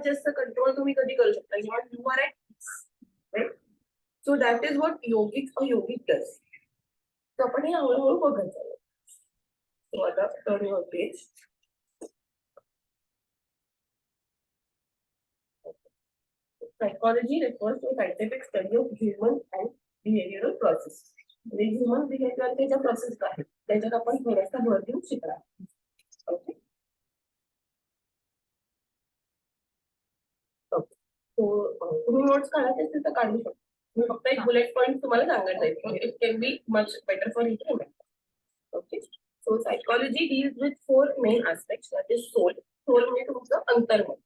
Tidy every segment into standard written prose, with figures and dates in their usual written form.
सर्वात जास्त कंट्रोल तुम्ही कधी करू शकता जेव्हा you are at peace, right? So that is what yogic a yogic does. तर आपण हे हळूहळू बघत जाऊ. सो आता turn your page. Psychology refers to scientific study of human and behavioral process. म्हणजे ह्युमन बिहेवियरचे ज्या प्रोसेस आहेत त्याच्यात आपण थोडासा भर देऊन शिकणार. ओके. तुम्ही नोट्स काढायचे असतील तर काढू शकता. मी फक्त एक बुलेट पॉईंट तुम्हाला सांगत आहे. It can be much better for it. Okay. So psychology deals with 4 main aspects. That is soul. Soul म्हणजे तुमचं अंतर्मन.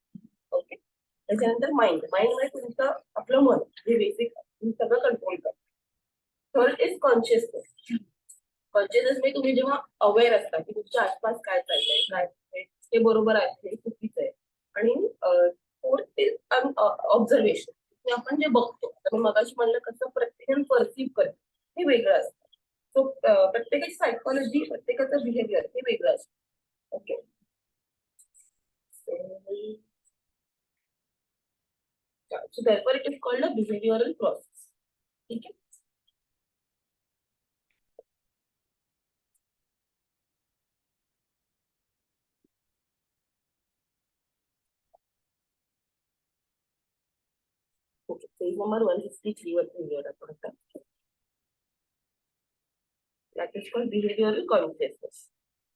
ओके. त्याच्यानंतर माइंड. माइंड म्हणजे तुमचं आपलं मन जे बेसिक सगळं कंट्रोल करतं. Third is consciousness. कॉन्शियसनेस म्हणजे तुम्ही जेव्हा अवेअर असता की तुमच्या आसपास काय चाललंय, काय ते बरोबर आहे, हे चुकीचं आहे. आणि फोर्थ इज ऑब्झर्वेशन. आपण जे बघतो, मी मगाशी म्हणलं कसं प्रत्येकाने परसिव्ह करतो हे वेगळं असतं. सो प्रत्येकाची सायकॉलॉजी, प्रत्येकाचं बिहेवियर हे वेगळं असतं. Okay. So therefore it is called a behavioral process. ठीक आहे. ओके. पेज नंबर 163 वर घेऊया आपण आता. That is called behavioral consciousness.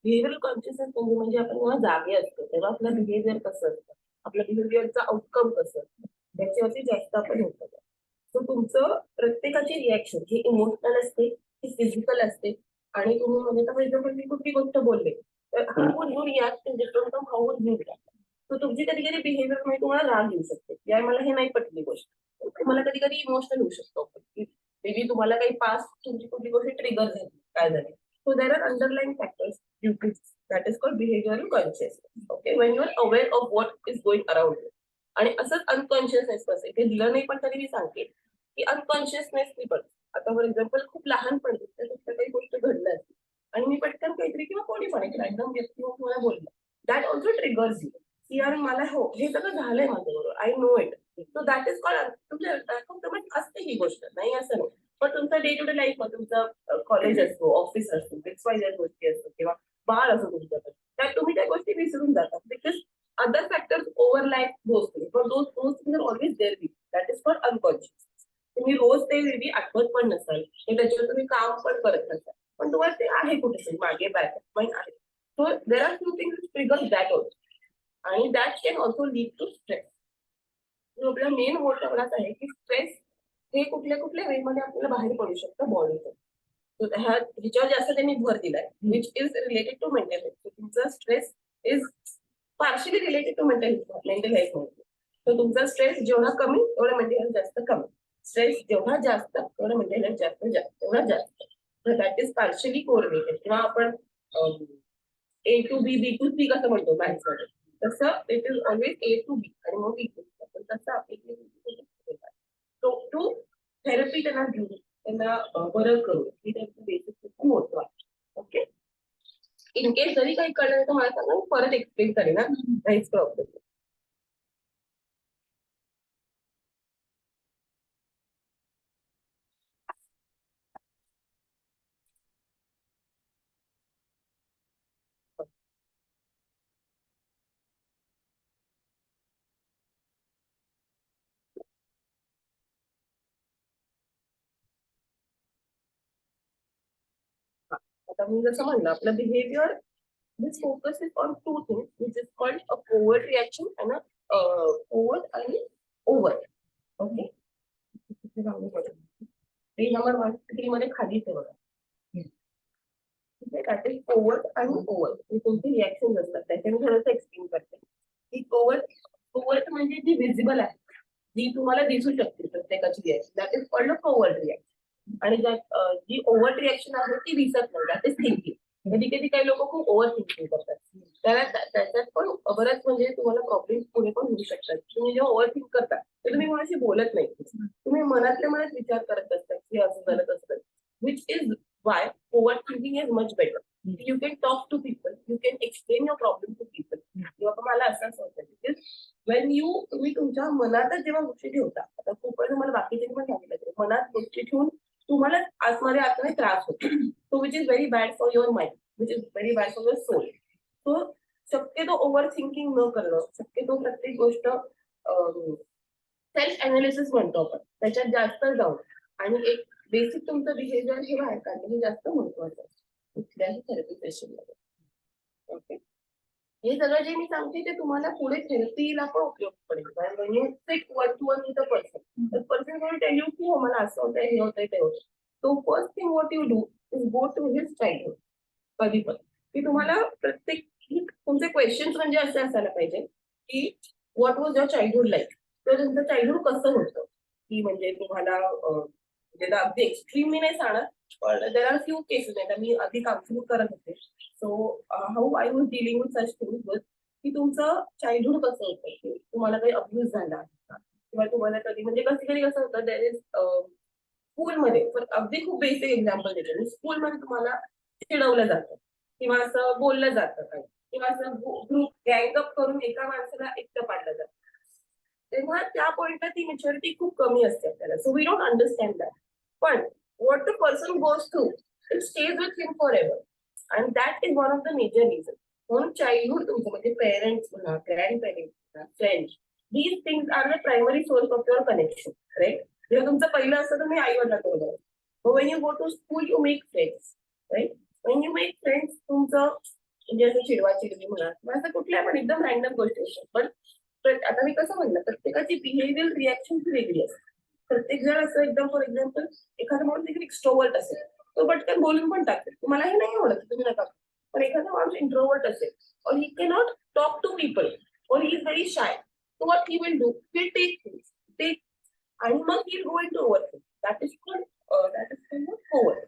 Behavioural consciousness म्हणजे आपण जेव्हा जागे असतो तेव्हा आपलं बिहेवियर कसं असतं, आपल्या बिहेवियरचा आउटकम कसं असतं त्याच्यावरती जास्त आपण होतो. सो तुमचं प्रत्येकाची रिॲक्शन ही इमोशनल असते, ती फिजिकल असते. आणि तुम्ही म्हणजे फॉर एक्झाम्पल मी कुठली गोष्ट बोलले तर how would you react in different from how would you react. So तुमची कधी कधी बिहेवियर मध्ये तुम्हाला राग येऊ शकते, यार मला हे नाही पटली गोष्ट. तुम्हाला कधी कधी इमोशनल होऊ शकतो, मेबी तुम्हाला काही पास्ट तुमची कुठली गोष्ट ट्रिगर झाली, काय झाली. So there are underlying factors due to this. That is called behavioral consciousness. Okay, when you are aware of what is going around you. आणि असंच अनकॉन्शियसनेस असेल ते दिलं नाही पण तरी मी सांगते की अनकॉन्शियसनेस पण आता फॉर एक्झाम्पल खूप लहानपणी त्याच्यात काही गोष्ट घडल्या असतील आणि मी पटकन काहीतरी किंवा कोणी पण एक रॅन्डम व्यक्ती मला बोललं, दॅट ऑल्सो ट्रिगर्स यू की यार मला हो हे सगळं झालंय माझ्याबरोबर, I know it. So that is called तुमच्या असते ही गोष्ट, नाही असं नाही. पण तुमचा डे टू डे लाईफ मध्ये तुमचं कॉलेज असतो, ऑफिस असतो, XYZ गोष्टी असतो किंवा बाळ असतो तुमच्याकडे, त्यात तुम्ही त्या गोष्टी विसरून जातात because other factors overlap those things, पण those things are always there with. That is called unconscious. तुम्ही रोज ते मेबी आठवत पण नसाल, त्याच्यावर तुम्ही काम पण करत नसाल, पण तुम्हाला ते आहे कुठेतरी मागे बॅक पॉईंट आहे. So there are few things trigger that also आणि that can also lead to stress. आपला मेन मोठ एवढाच आहे की स्ट्रेस हे कुठल्या कुठल्या वे मध्ये आपल्याला बाहेर पडू शकतं बॉडीचं. ह्याच्यावर जास्त त्यांनी भर दिलाय which is related to mental health. तुमचा stress is partially related to mental health मध्ये. तर तुमचा स्ट्रेस जेवढा कमी तेवढा मेंटल हेल्थ जास्त कमी, स्ट्रेस जेवढा जास्त तेवढा मेंटल हेल्थ तेवढा जास्त. तर दॅट इज पार्शियली कोरिलेटेड. किंवा आपण A to B, B to C कसं म्हणतो मॅथ्स मध्ये, तसं it is always A to B आणि मग B to C. पण तसं आपली टू थेरपी त्यांना घेऊन त्यांना बरं करू ही त्यांचं बेसिक खूप मोठं आहे. ओके. इन केस जरी काही कळलं तर मला सांगा, परत एक्सप्लेन करेन ना, काहीच प्रॉब्लेम. आता मी जसं म्हणलं आपलं behaviour this focus is on two things which is called a covert reaction आणि कोवर्ट आणि ओव्हर. ओके. पेज नंबर 163 मध्ये खालीच आहे बघा. दॅट इज कोवर्ट आणि ओव्हर. ही तुमची रिॲक्शन असतात त्याच्या मी थोडंसं एक्सप्लेन करते की कोवर्ट म्हणजे जी विजिबल आहे, जी तुम्हाला दिसू शकते प्रत्येकाची reaction, that is called a covert reaction. आणि जी ओव्हर रिॲक्शन आहे ती दिसत नाही, दॅट इज थिंकिंग. कधी कधी काही लोक खूप ओव्हर थिंकिंग करतात, त्याच्यात पण बरंच म्हणजे तुम्हाला प्रॉब्लेम पुढे पण होऊ शकतात. तुम्ही जेव्हा ओव्हर थिंक करता तर तुम्ही कोणाशी बोलत नाही, तुम्ही मनातल्या मनात विचार करत असता की असं झालं असतं, which is why overthinking is much better. You can talk to people, you can explain your problem to people. किंवा मला असंच होतं तुम्ही तुमच्या मनातच जेव्हा गोष्टी ठेवता, आता खूप वेळा मला बाकीचे पण सांगितलं, मनात गोष्टी ठेवून तुम्हाला आतमध्ये त्रास होतो, so which is very bad for your mind, which is very bad for your soul. So शक्यतो ओव्हर थिंकिंग न करणं, शक्यतो प्रत्येक गोष्ट सेल्फ अनालिसिस म्हणतो आपण, त्याच्यात जास्त जाऊन आणि एक बेसिक तुमचं बिहेवियर हे बाहेर काढणं हे जास्त महत्वाचं आहे कुठल्याही थेरपी सेशनमध्ये. ओके, हे सगळं जे मी सांगते ते तुम्हाला पुढे थेरपीला पण उपयोग पडेल. कारण you sit one to one with a person will tell you की हो मला असं होतंय, हे होतंय, ते होतंय. So first thing what you do is go to his childhood. कधी पण की तुम्हाला प्रत्येक तुमचे क्वेश्चन्स म्हणजे असे असायला पाहिजे की what was your childhood like. तर तुमचं चाइल्डहुड कसं होतं, की म्हणजे तुम्हाला म्हणजे अगदी एक्स्ट्रीमली नाही सांगणार, पण देर आर फ्यू केसेस आहेत. मी आधी काउन्सिलिंग करत होते. So how I was dealing with such things was की तुमचं चाइल्डहुड कसं होतं, की तुम्हाला काही अब्यूज झाला किंवा तुम्हाला कधी म्हणजे कधी कसं होतं देर इज स्कूलमध्ये, अगदी खूप बेसिक एक्झाम्पल देते, स्कूलमध्ये तुम्हाला चिडवलं जातं किंवा असं बोललं जातं काही, किंवा असं ग्रुप गँगअप करून एका माणसाला एकटं पाडलं जातं. तेव्हा त्या पॉइंटला ती मॅच्युरिटी खूप कमी असते आपल्याला. So we don't understand that. पण what the person goes through it stage with him forever, and that is one of the major reason. म्हणून चाइल्डहुड तुमचं म्हणजे पेरेंट्स म्हणा, ग्रँड पेरेंट्स म्हणा, friends, these things are the primary source of your connection. Right, जेव्हा तुमचं पहिलं असतं तर मी आई वडिलांना बोलतो. When you go to school you make friends. Right, when you make friends तुमचं म्हणजे असं चिडवा चिडवी म्हणा किंवा असं कुठल्या पण एकदम रँडम गोष्टी असतात. पण आता मी कसं म्हणलं, प्रत्येकाची बिहेवियर रिॲक्शन वेगळी असते. प्रत्येक जण असं एकदम, फॉर एक्झाम्पल एखादा माणूस देखील एक्स्ट्रोवर्ट असेल, तो पटकन बोलून पण टाकेल, मला हे नाही आवडत, तुम्ही नका. पण एखादा माणूस इंट्रोवर्ट असेल और he cannot talk to people और he is very shy, so what he will do, will take आणि मग he go into overthink. That is called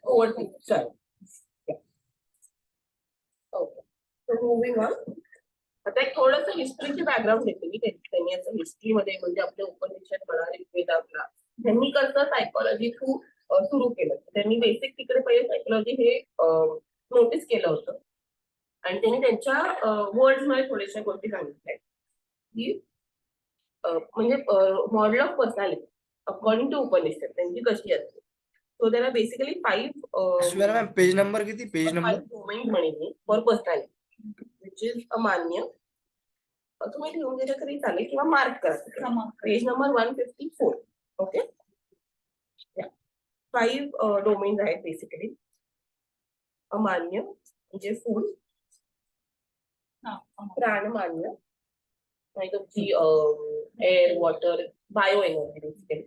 overthink. चल ओके, सो मूव्हिंग ऑन. आता एक थोडंसं हिस्ट्रीची background देते मी. त्यांनी असं हिस्ट्रीमध्ये म्हणजे आपल्या उपनिषद म्हणा, ऋग्वेद आपला, त्यांनी कसं सायकोलॉजी थ्रू सुरू केलं. त्यांनी बेसिक तिकडे पहिले सायकोलॉजी हे नोटीस केलं होतं आणि त्यांनी त्यांच्या वर्ड्स मध्ये थोड्याशा गोष्टी सांगितल्या की म्हणजे model of personality according to Upanishad त्यांची कशी असते. सो त्याला बेसिकली 5 पेज नंबर किती, पेज नंबर डोमेन म्हणेन मी for personality, which is Annamaya. तुम्ही लिहून दिलं तरी चालेल किंवा मार्क करा. Page number 154. ओके, 5 डोमेन्स आहेत बेसिकली. अमान्य म्हणजे फूड, प्राणमान्य म्हणजे तुमची air, water, bio energy basically.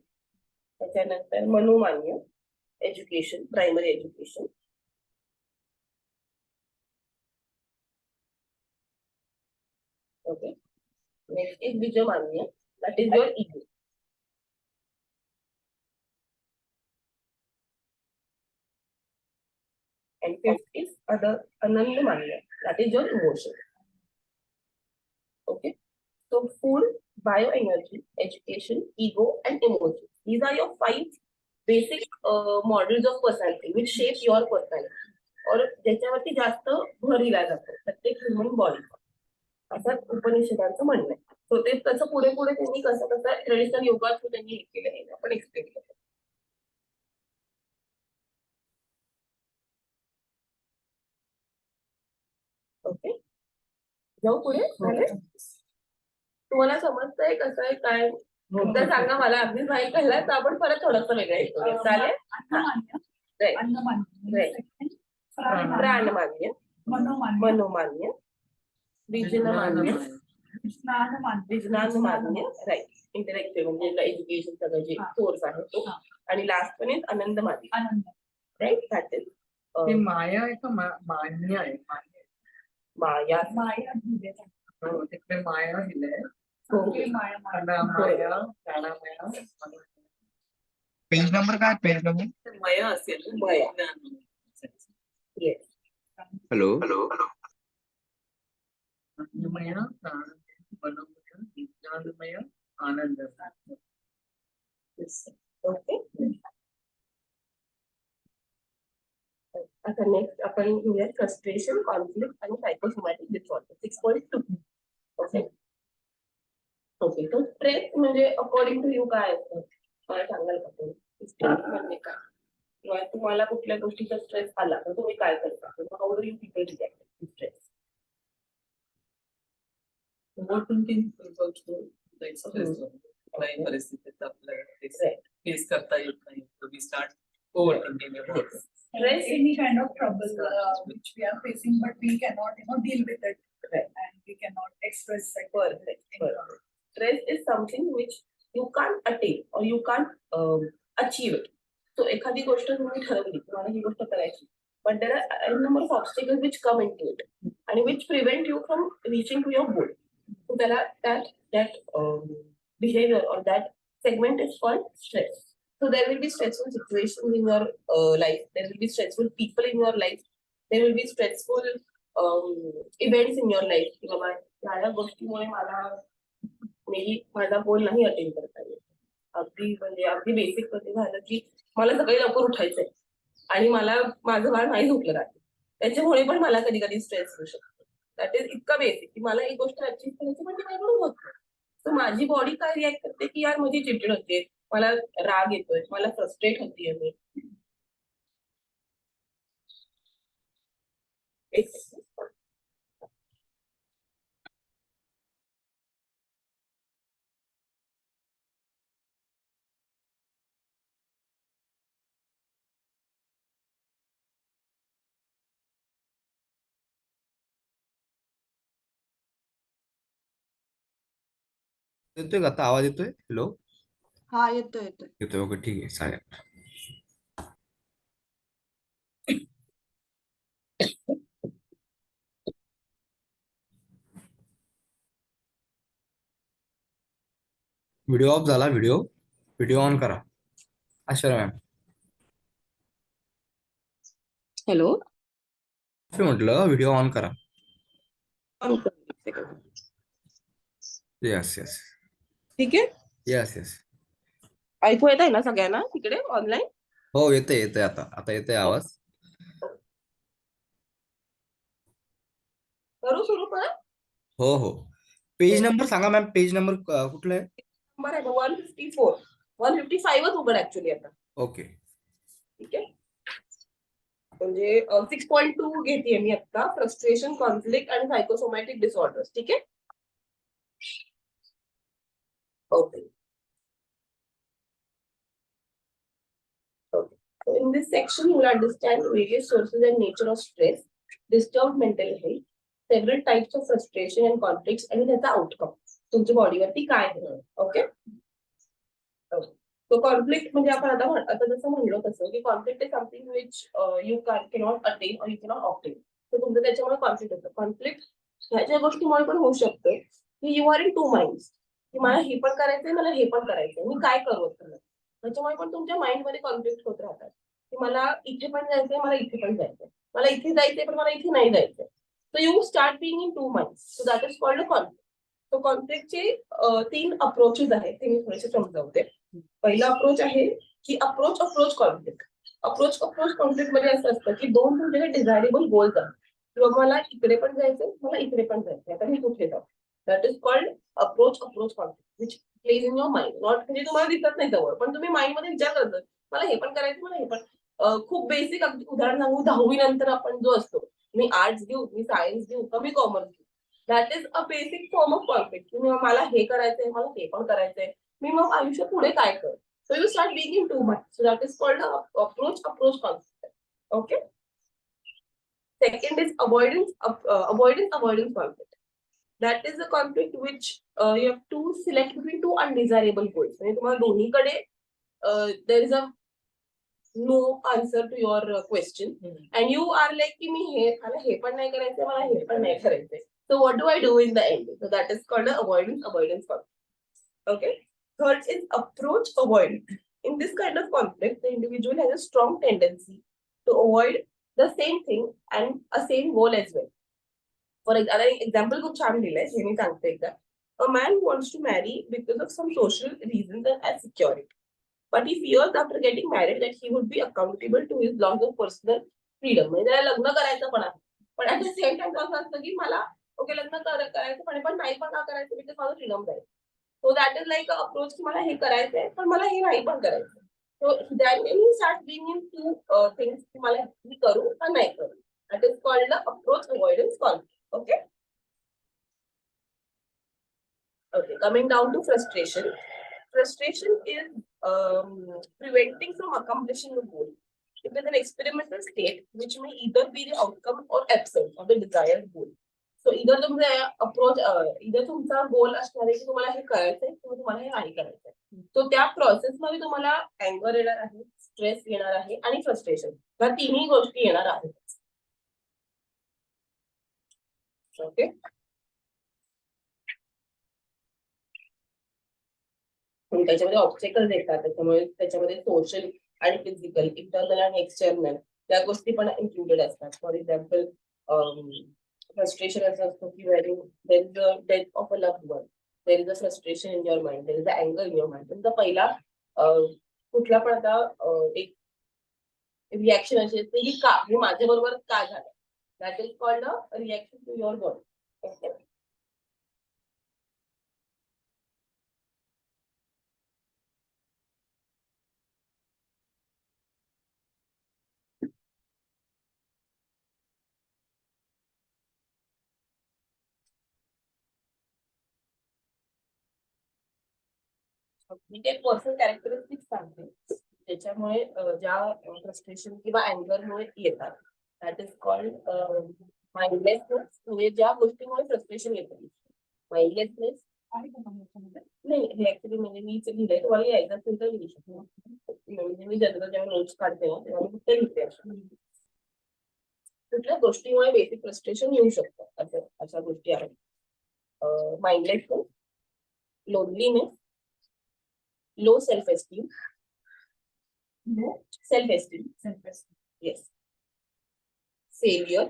त्याच्यानंतर Manomaya, education, primary education. Okay, next is Vijnanamaya, that is your ego. And fifth is anandamanya, that is your emotion. Okay, so food, bioenergy, education, ego, and emotion. These are your 5 basic models of personality which shape your personality. और ज्याच्यावरती जास्त भर दिला जातो प्रत्येक human body, असं उपनिषदांचं म्हणणं आहे. सो ते कसं पुढे पुढे त्यांनी कसं ट्रेडिशनल योगा थ्रू त्यांनी हे केलं हे आपण एक्सप्लेन केलं. ओके, जाऊ पुढे. झाले, तुम्हाला समजतंय कसं आहे काय तर सांगा मला. अगदी नाही कळलं तर आपण परत थोडंसं वेगळं ऐकूया. चालेल. प्राणमान्य, मनोमान्य, विज्ञानमान्य, विज्ञानमान्य, राईट, इंटलेक्च्युअल म्हणजे एज्युकेशन सगळं जे सोर्स आहे तो. आणि लास्ट पण इज आनंदमान्य, राईट. दॅट इज माया आहे का मान्य आहे? माया, तिकडे माया लिहिलंय. पेज नंबर काय, पेज नंबर मया असेल. मया, येस. Hello hello. अन्नमय, मनोमय, विज्ञानमय, आनंद. ओके, आता नेक्स्ट आपण घेऊया फ्रस्ट्रेशन, कॉन्फ्लिक्ट आणि सायकोसोमॅटिक डिसऑर्डर 6.2. ओके, ओके, तो स्ट्रेस म्हणजे अकॉर्डिंग टू यू काय असतं मला सांगाल का तुम्ही स्ट्रेस म्हणजे काय किंवा तुम्हाला कुठल्या गोष्टीचा स्ट्रेस आला तर तुम्ही काय करता how do you people react stress overthinking काही परिस्थितीत आपल्याला फेस करता येत नाही तर we start overthinking about stress any kind of trouble which we are facing, but we cannot, deal with it, and we cannot express it. Perfect. Stress is something which you can't attain or you can't achieve it. So एखादी गोष्ट तुम्ही ठरवली तुम्हाला ही गोष्ट करायची but there are a number of obstacles which come into it and which prevent you from reaching to your goal. So that behavior or that segment is called stress. So there will be stressful situations in your life. There will be stressful people in your life. There will be stressful events in your life. की बाबा या गोष्टीमुळे मला मेही माझा गोल नाही attend करता येत. अगदी म्हणजे अगदी बेसिक मध्ये झालं की मला सकाळी लवकर उठायचंय आणि मला माझं बाळ नाही झोपलं राहते त्याच्यामुळे पण मला कधी कधी स्ट्रेस होऊ शकतो. दॅट इज इतका बेसिक की मला एक गोष्ट अचीव्ह करायची म्हणजे माझ्याकडून होत नाही. तर माझी बॉडी काय रिॲक्ट करते की यार माझी चिडचिड होते मला राग येतोय मला फ्रस्ट्रेट होतीये मी येतोय का आता आवाज येतोय हॅलो हा येतोय येतोय ओके ठीक आहे चालेल व्हिडिओ ऑफ झाला व्हिडिओ ऑन करा अश्वरा मॅम हॅलो म्हटलं व्हिडिओ ऑन करा यस यस ठीक आहे यस यस ऐकू येत आहे ना सगळ्यांना तिकडे ऑनलाईन हो येतोय आता येतोय आवाज करू सुरू पण हो पेज नंबर सांगा मॅम पेज नंबर कुठला आहे नंबर आहे 154 155च उघड ऍक्च्युली आता ओके ठीक आहे म्हणजे 6.2 घेते मी आता फ्रस्ट्रेशन कॉन्फ्लिक्ट आणि सायकोसोमॅटिक डिसऑर्डर्स ठीक आहे okay So in this section, you will understand various sources and nature of stress, disturbed mental health, several types of frustration and conflicts, आणि त्याचा आउटकम तुमच्या बॉडीवरती काय होणार ओके तो कॉन्फ्लिक्ट म्हणजे आपण आता जसं म्हणलो तसं की conflict is something which you cannot attain और यू कॅनॉट ऑप्टेन तर तुमचं त्याच्यामुळे कॉन्फ्लिक्ट होतं कॉन्फ्लिक्ट ह्याच्या गोष्टीमुळे पण होऊ शकतं की you are in two minds की मला हे पण करायचंय मला हे पण करायचंय मी काय करू त्याच्यामुळे पण तुमच्या माइंडमध्ये कॉन्फ्लिक्ट होत राहतात की मला इथे पण जायचंय मला इथे पण जायचंय मला इथे जायचंय पण मला इथे नाही जायचंय so you start being in two minds so that is called a conflict तो कॉन्फ्लिक्टचे 3 अप्रोचेस आहेत ते मी थोडेसे समजावते पहिला अप्रोच आहे की अप्रोच कॉन्फ्लिक्ट मध्ये असं असतं की दोन तुमचे डिझायरेबल गोल्स आहेत किंवा मला इकडे पण जायचंय मला इकडे पण जायचंय आता मी कुठे जाऊ that is called approach conflict which plays in your mind not म्हणजे तुम्हाला दिसत नाही जवळ पण तुम्ही माइंड मध्ये विचार करतात मला हे पण करायचं मला हे पण खूप बेसिक उदाहरण सांगू 10वी नंतर आपण जो असतो मी आर्ट्स घेऊ मी सायन्स घेऊ का मी कॉमर्स घेऊ that is a basic form of conflict मला हे करायचंय मला हे पण करायचंय मी मग आयुष्य पुढे काय कर so you start being in too much so that is called approach conflict okay second is avoidance conflict that is a conflict which you have to select between two undesirable goals म्हणजे तुम्हाला दोन्हीकडे there is a no answer to your question and you are like की मी मला हे पण नाही करायचंय मला हे पण नाही करायचंय so what do I do in the end so that is called avoidance conflict okay third is approach avoidance in this kind of conflict the individual has a strong tendency to avoid the same thing and a same goal as well for example खूप छान दिलंय हे मी सांगते एकदा a man wants to marry because of some social reasons and as security but he fears after getting married that he would be accountable to his loss of personal freedom म्हणजे त्याला लग्न करायचं पण आहे पण ऍट द सेम टाइम असं असतं की मला ओके लग्न करायचं पण नाही पण का करायचं बिकॉज माझं फ्रीडम जाईल so that is like approach की मला हे करायचंय पण मला हे नाही पण करायचं. So than you start being in two things की मला हे करू का नाही करू. That is called approach avoidance conflict. Okay. Okay, coming down to frustration. Frustration is preventing from accomplishing a goal. It is an experimental state which may either be the outcome or absence of the desired goal. So either तुमचा approach either तुमचा गोल असणार आहे की तुम्हाला हे करायचंय किंवा तुम्हाला हे नाही करायचंय. तो त्या प्रोसेस मध्ये तुम्हाला अँगर येणार आहे, स्ट्रेस येणार आहे आणि फ्रस्ट्रेशन या तिन्ही गोष्टी येणार आहेत. ओके. त्याच्यामध्ये ऑब्स्टेकल्स येतात, त्याच्यामध्ये सोशल आणि फिजिकल, इंटरनल आणि एक्सटर्नल त्या गोष्टी पण इन्क्लुडेड असतात. फॉर एक्झाम्पल फ्रस्ट्रेशन असं असतं की very there is a death of a loved one, there is a frustration in your mind, there is a अँगर इन युअर माइंड. तुमचा पहिला कुठला पण आता एक रिॲक्शन अशी असते की का हे माझ्या बरोबर का झालं. That is called a reaction to your body. Okay. मी ते पर्सनल कॅरेक्टरिस्टिक्स सांगते त्याच्यामुळे ज्या फ्रस्ट्रेशन किंवा अँगरमुळे येतात. That is called mindlessness. म्हणजे ज्या गोष्टीमुळे फ्रस्ट्रेशन येतं. माइंडलेसनेस नाही, हे ऍक्च्युली म्हणजे मीच लिहिलंय, तुम्हाला यायचं असेल तर लिहू शकतो. म्हणजे मी जनरल जेव्हा नोट्स काढते ना तेव्हा मी फक्त लिहिते. कुठल्या गोष्टीमुळे बेसिक फ्रस्ट्रेशन येऊ शकतं अशा गोष्टी आहेत. Mindlessness, loneliness, low self-esteem, yes, failure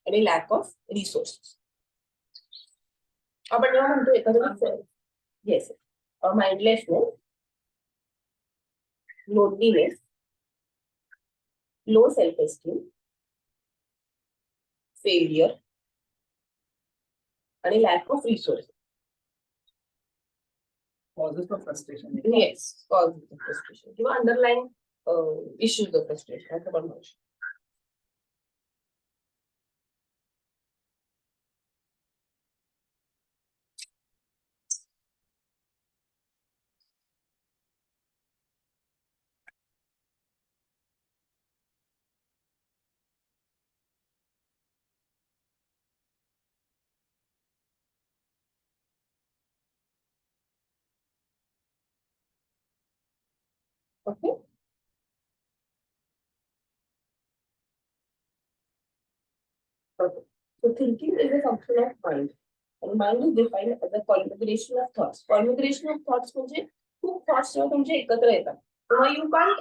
आणि lack of resources. आपण जेव्हा म्हणतो एखादं yes mindlessness, loneliness, low self esteem, failure आणि lack of resource. Causes of frustration. Yes, cause of frustration किंवा अंडरलाईन इश्यूज ऑफ फ्रस्ट्रेशन असं पण म्हणू शकतो. Okay. Okay. So thinking is a function of mind. And mind is defined as a configuration of thoughts. Configuration of thoughts म्हणजे खूप thoughts जेव्हा तुमचे एकत्र येतात तेव्हा यू कांट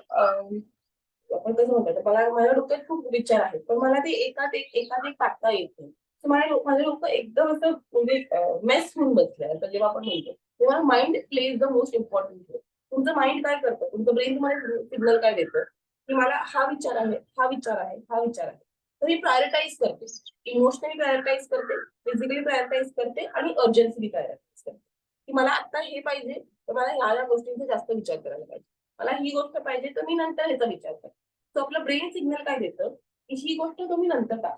आपण कसं म्हणतात मला माझ्या डोक्यात खूप विचार आहेत पण मला ते एकात एक टाकता येत नाही. माझे डोकं एकदम असं म्हणजे मेस होऊन बसलंय. तर जेव्हा आपण म्हणतो तेव्हा mind plays the most important role. तुमचं माइंड काय करतं, तुमचं ब्रेन तुम्हाला सिग्नल काय देतं की मला हा विचार आहे, हा विचार आहे, हा विचार आहे. तर मी प्रायोरिटाईज करते, इमोशनली प्रायोरिटाईज करते, फिजिकली प्रायोरिटाईज करते आणि अर्जन्सी प्रायोरिटाईज करते की मला आता हे पाहिजे तर मला या गोष्टींचा जास्त विचार करायला पाहिजे. मला ही गोष्ट पाहिजे तर मी नंतर ह्याचा विचार करते. तर आपलं ब्रेन सिग्नल काय देतं की ही गोष्ट तुम्ही नंतर करा,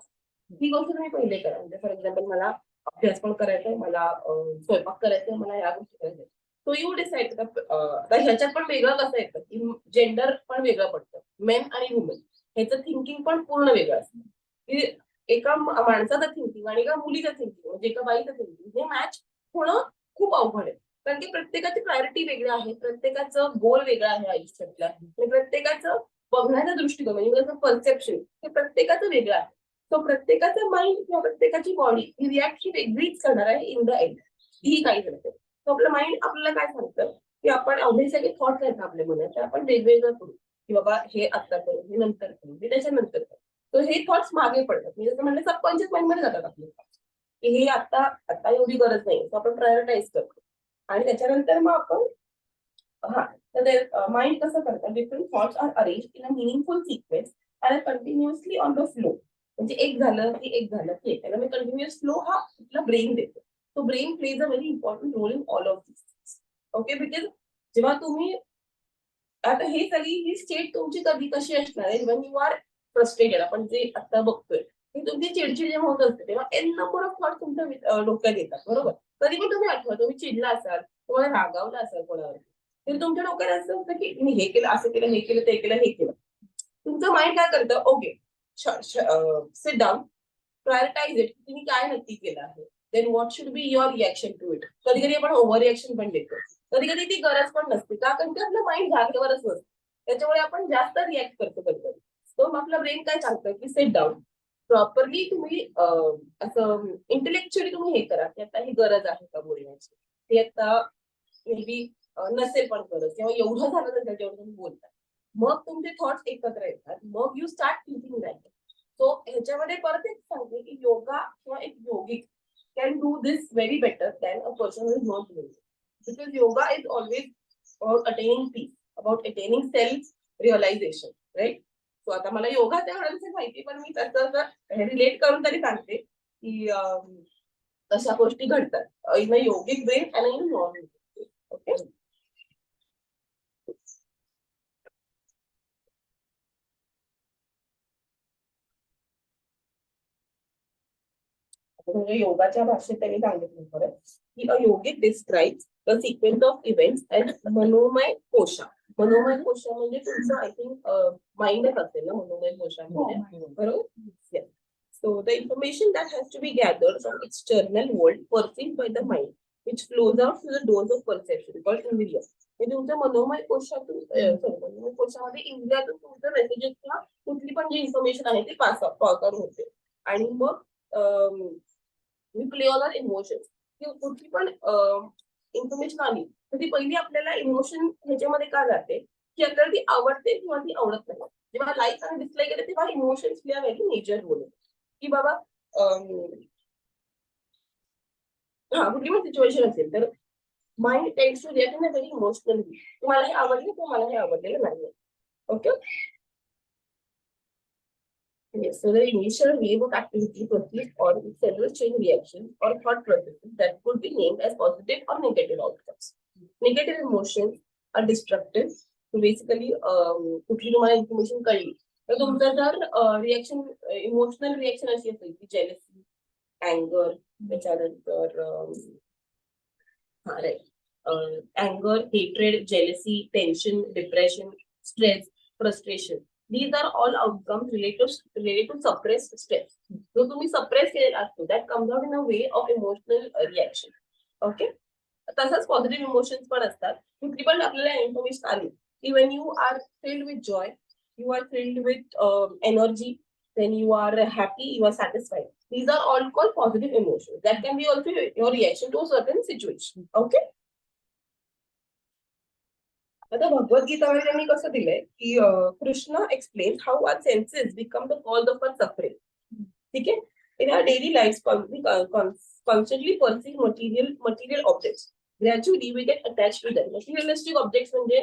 ही गोष्ट तुम्ही पहिले करा. म्हणजे फॉर एक्झाम्पल मला अभ्यास पण करायचा आहे, मला स्वयंपाक करायचा आहे, मला या गोष्टी करायच्या. So you decide. आता ह्याच्यात पण वेगळं कसं येतं की जेंडर पण वेगळं पडतं, मेन आणि वुमेन ह्याचं थिंकिंग पण पूर्ण वेगळं असतं. की एका माणसाचं थिंकिंग आणि एका मुलीचं थिंकिंग म्हणजे एका बाईचं थिंकिंग हे मॅच होणं खूप अवघड आहे. कारण की प्रत्येकाची प्रायोरिटी वेगळी आहे, प्रत्येकाचं गोल वेगळं आहे आयुष्यातलं आणि प्रत्येकाचं बघण्याचा दृष्टिकोन म्हणजे त्याचं परसेप्शन हे प्रत्येकाचं वेगळं आहे. सो प्रत्येकाचं माइंड किंवा प्रत्येकाची बॉडी ही रिॲक्ट ही वेगळीच करणार आहे इन द एंड. ही काही करते. सो आपलं माइंड आपल्याला काय सांगतं की आपण एवढे सगळे थॉट्स आहेत आपल्या मनात तर आपण वेगवेगळं करू की बाबा हे आता करू, हे नंतर करू, हे त्याच्यानंतर करू. तर हे थॉट्स मागे पडतात. मी जसं म्हणलं सबकॉन्शियस माइंड मध्ये जातात आपले थॉट्स की हे आता एवढी गरज नाही. सो आपण प्रायोरिटाईज करतो आणि त्याच्यानंतर मग आपण हा तर माइंड कसं करतात different thoughts are arrange in a meaningful sequence and continuously on the flow. म्हणजे एक झालं की एक झालं की एक. त्याला मी कंटिन्युअस फ्लो हा आपला ब्रेन देतो. तो brain plays a very important role in all of this. Okay, because जेव्हा तुम्ही आता हे सगळी ही स्टेट तुमची कधी कशी असणार आहे, when you are frustrated, आपण जे आता बघतोय की तुमची चिडचिड जेव्हा होत असते तेव्हा एन नंबर ऑफ थॉट तुमच्या डोक्यात येतात, बरोबर. कधी पण तुम्ही आठवा, तुम्ही चिडला असाल, तुम्हाला रागावला असाल कोणावर, तर तुमच्या डोक्यात असं होतं की मी हे केलं, असं केलं, हे केलं, ते केलं, हे केलं. तुमचं माइंड काय करतं, okay sit down, prioritise it, तुम्ही काय नक्की केलं आहे, then what should be your reaction to it. कधी कधी आपण ओव्हर रिॲक्शन पण देतो, कधी कधी ती गरज पण नसते का, कारण की आपलं माइंड जागेवरच नसतं, त्याच्यामुळे आपण जास्त रिॲक्ट करतो कधी कधी. तो आपला ब्रेन काय सांगतं की सेट डाऊन, प्रॉपरली तुम्ही असं इंटेलेक्च्युअली तुम्ही हे करा की आता ही गरज आहे का बोलण्याची, ती आता मे बी नसेल पण गरज, किंवा एवढं झालं नसेल जेवढं तुम्ही बोलता. मग तुमचे थॉट्स एकत्र येतात, मग you start thinking like. So ह्याच्यामध्ये परत एक सांगते की योगा किंवा एक yogic can do this very better than a person is not doing. Because yoga is always about attaining peace, about attaining self-realization, right? So आता मला योगा त्यावेळेस माहिती, पण मी तसं रिलेट करून तरी सांगते की तशा गोष्टी घडतात इन अ योगिक वे आणि in non yogic way. Okay, म्हणजे योगाच्या भाषेत त्यांनी सांगितलं परत की a yogic describes the sequence of events and Manomaya kosha. मनोमय कोशा म्हणजे तुमचं आय थिंक माइंडच असेल ना मनोमय कोशा म्हणजे, बरोबर. So the information that has to be gathered from external world perceived by the mind, which flows out through the doors of perception called इंद्रिय. म्हणजे तुमच्या मनोमय कोशातून मनोमय कोशामध्ये इंद्रियातून तुमचं मेसेजेस किंवा कुठली पण जी इन्फॉर्मेशन आहे ती पास आउट होते. आणि मग we play on our emotions. कुठली पण इन्फॉर्मेशन आली तर ती पहिली आपल्याला इमोशन ह्याच्यामध्ये का जाते की आपल्याला ती आवडते किंवा ती आवडत नाही. जेव्हा लाईक आणि डिसलाईक येते तेव्हा emotions play very major role की बाबा हा कुठली पण सिच्युएशन असेल तर mind tends to react in a very emotional way. तुम्हाला हे आवडले किंवा मला हे आवडलेलं नाही. Okay, yes, so the initial wave of activity proceeds on cellular chain reaction or thought processes that could be named as positive or negative outcomes. Negative emotions are destructive. So basically, कुठली तुम्हाला information कळली तर तुमचं जर reaction emotional reaction अशी असेल की jealousy, अँगर, त्याच्यानंतर anger, hatred, jealousy, tension, depression, stress, frustration. These are all outcomes related to suppressed stress. So तुम्ही suppress केलेला असतो, that comes out in a way of emotional reaction. Okay? तसंच positive emotions पण असतात. कुठली पण आपल्याला इन्फॉर्मेशन आली की when you are filled with joy, you are filled with energy, then you are happy, you are satisfied. These are all called positive emotions. That can be also your reaction to a certain situation. Okay? आता भगवद्गीतामध्ये त्यांनी कसं दिलंय की Krishna explain how our senses become the cause of our suffering. ठीक आहे, in our daily life constantly perceive material objects. Gradually we get attach to that. Materialistic objects म्हणजे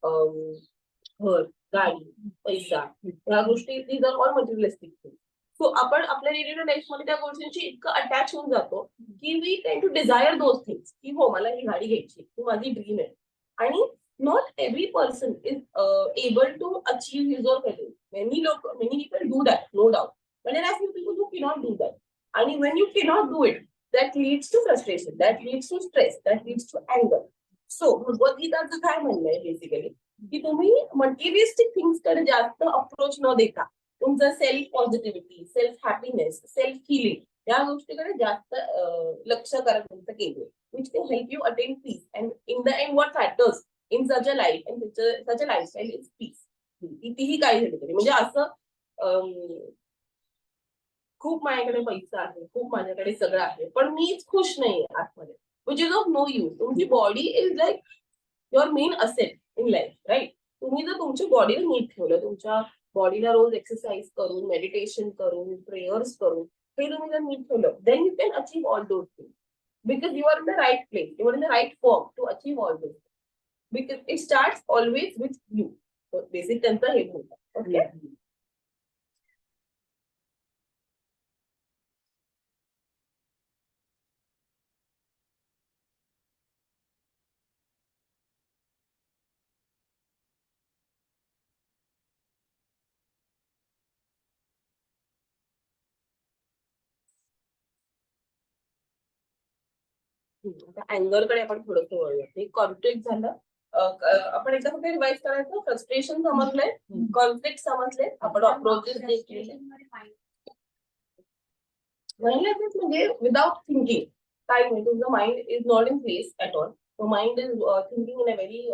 घर, गाडी, पैसा, ह्या गोष्टी these are all materialistic things. So आपण आपल्या डेली लाईफ मध्ये त्या गोष्टींशी इतकं अटॅच होऊन जातो की we tend to desire those things की हो मला ही गाडी घ्यायची, ही माझी ड्रीम आहे. आणि not every person is able to achieve his or her goal. Many people do that, no doubt. But there are few people who cannot do that. And when you cannot do it, that leads to frustration, that leads to stress, that leads to anger. So, भगवद्गीताचं काय म्हणणं आहे basically की तुम्ही materialistic things कडे जास्त approach न देता तुमचं self positivity, self happiness, self healing या गोष्टीकडे जास्त लक्ष करा तुमचं केलं, which can help you attain peace. And in the end, what matters in such a life and such a lifestyle is peace. कितीही काही झालं तरी म्हणजे असं खूप माझ्याकडे पैसा आहे, खूप माझ्याकडे सगळं आहे, पण मीच खुश नाही आतमध्ये, which is of no use. तुमची body is like your main asset in life, right. तुम्ही जर तुमच्या बॉडीला नीट ठेवलं, तुमच्या बॉडीला रोज एक्सरसाइज करून, मेडिटेशन करून, प्रेयर्स करून हे तुम्ही जर नीट ठेवलं, then you can achieve all those things because you are in the right place, you are in the right form to achieve all those. Because it starts always with you. So basic त्यांचं हे होतं. Okay. आता अँगर कडे आपण थोडंसं वळूया. Conflict झालं. आपण एकदा फक्त रिवाइज करायचं. फ्रस्ट्रेशन समजलंय, कॉन्फ्लिक्ट समजले, आपण अप्रोचेस देखील. Mindlessness म्हणजे विदाउट थिंकिंग काय नाही, तुमचं mind is not in place at all. Mind is thinking in a very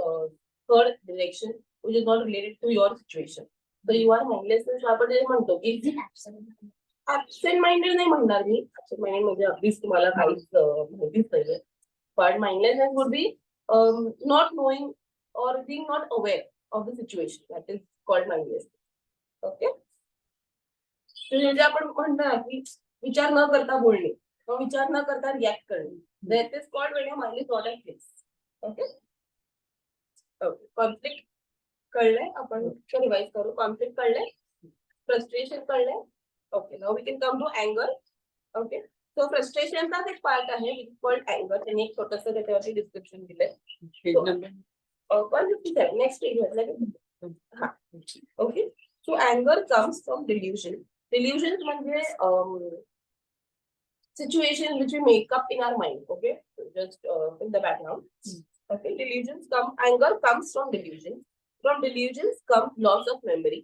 third direction which is not related to your situation. तर यू आर माइंडलेसनेस आपण जे म्हणतो की ऍबसेंट माइंडेड नाही म्हणणार मी. ऍबसेंट माइंडेड म्हणजे अगदीच तुम्हाला काहीच माहितीच नाहीये. पण mindlessness would be not knowing or being not aware of the situation. That is called mindlessness. Okay. तर जे आपण म्हणतो ना की विचार न करता बोलणे किंवा विचार न करता रिॲक्ट करणे, that is called when your mind is not at place. Okay. Okay. Conflict कळलंय, आपण रिवाइज करू. कॉन्फ्लिक्ट कळलंय, फ्रस्ट्रेशन कळलंय. Okay, now we can come to अँगर. ओके, सो फ्रस्ट्रेशनचाच एक पार्ट आहे विच इज कॉल्ड अँगर. त्यांनी एक छोटंसं त्याच्यावरती डिस्क्रिप्शन दिलंय. Page number 157 next page. हा, ओके. सो अँगर कम्स फ्रॉम डिल्युजन. Delusions म्हणजे situation which we make up in our mind. Okay, just in the background. Okay, delusions come. Anger comes from delusions. From delusions comes loss of memory.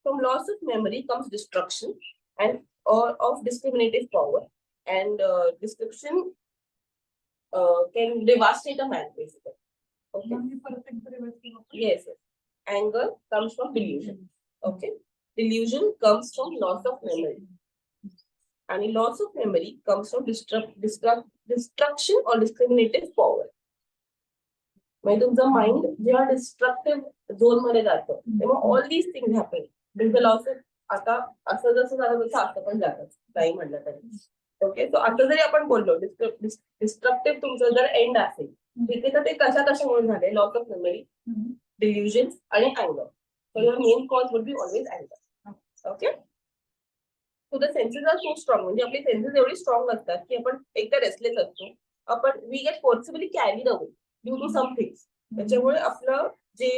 From loss of memory comes destruction and or of discriminative power. And destruction can devastate a man basically. Okay. Yes. Anger comes from delusion. Okay. Delusion comes from loss of memory. And loss of memory comes from destruction or discriminative power. म्हणजे तुमचं mind जेव्हा destructive zone मध्ये जातं तेव्हा all these things happen. The loss of, आता असं जसं झालं तसं असं पण जातं काही म्हणलं तरी. ओके, सो आता जरी आपण बोललो डिस्ट्रक्टिव्ह तुमचं जर एंड असेल तिथे तर ते कशामुळे झाले, लॉस ऑफ मेमरी, डिल्युजन्स आणि अँगर. So your main cause would be always अँगर. Okay, so the census are so strong. म्हणजे आपली सेन्सेस एवढी स्ट्रॉंग असतात की आपण एकदा रेस्टलेस असतो, आपण we get forcibly carried away due to some things. त्याच्यामुळे आपलं जे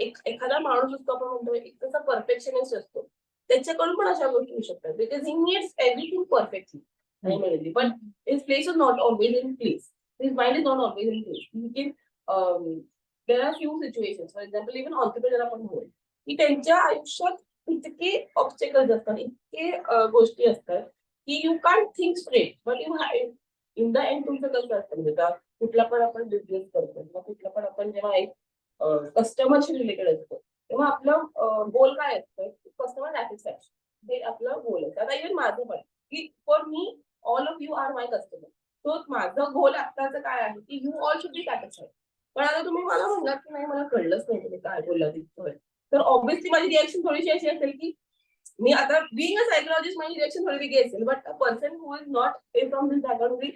एखादा माणूस असतो, आपण म्हणतो एक तसा परफेक्शनिस्ट असतो, त्याच्याकडून पण अशा गोष्टी होऊ शकतात. Because he needs everything perfectly. पण his place is not always in place. His mind is not always in place. He can there are few situations, for example even entrepreneur आपण बोल की त्यांच्या आयुष्यात इतके ऑब्स्टेकल्स असतात, इतके गोष्टी असतात की you can't think straight. But you in the end तुमचं कसं असतं, म्हणजे का कुठला पण आपण बिझनेस करतो किंवा कुठला पण आपण जेव्हा एक कस्टमरशी रिलेटेड असतो तेव्हा आपलं गोल काय असतं, कस्टमर सॅटिस्फॅक्शन. हे आपलं गोल असतं. आता इव्हन माझं पण की for me all of you are my customer. So माझं गोल आत्ताचं काय आहे की you all should be satisfied. पण आता तुम्ही मला म्हणलात की नाही मला कळलंच नाही तुम्ही काय बोलला तिथं, तर ऑब्व्हियसली माझी रिएक्शन थोडीशी अशी असेल की मी आता बिंग अ सायकोलॉजिस्ट माझी रिएक्शन थोडी वेगळी असेल. But a person who is not from this background,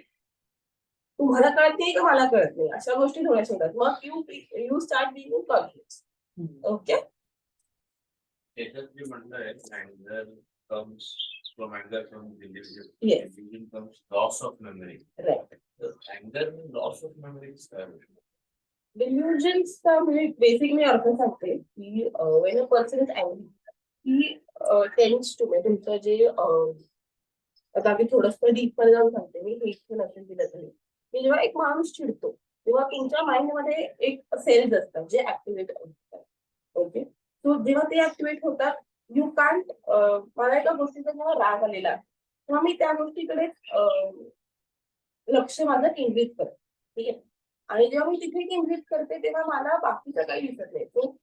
तुम्हाला कळत नाही का मला कळत नाही, अशा गोष्टी थोड्याशा होतात. मग you start being in conflict. Okay, त्याच्यात जे म्हणताय anger comes from anger from delusion. Yes. Delusion comes loss of memory. Right. The anger and loss of memory is काय होतं? डिल्युजन्सचा म्हणजे बेसिक मी अर्थ सांगते की when a person is angry he tends to म्हणजे तुमचं जे आता आम्ही थोडंसं डीप मध्ये जाऊन सांगते मी, हे इतकं नसेल दिलं तरी, की जेव्हा एक माणूस चिडतो तेव्हा तुमच्या माइंडमध्ये एक सेल्स असतात जे ऍक्टिव्हेट होतात. ओके, सो जेव्हा ते ऍक्टिव्हेट होतात यू कांट, मला एका गोष्टीचा जेव्हा राग आलेला आहे तेव्हा मी त्या गोष्टीकडे लक्ष माझं केंद्रित करते. ठीक आहे, आणि जेव्हा मी तिथे केंद्रित करते तेव्हा मला बाकीचं काही दिसत नाही. सो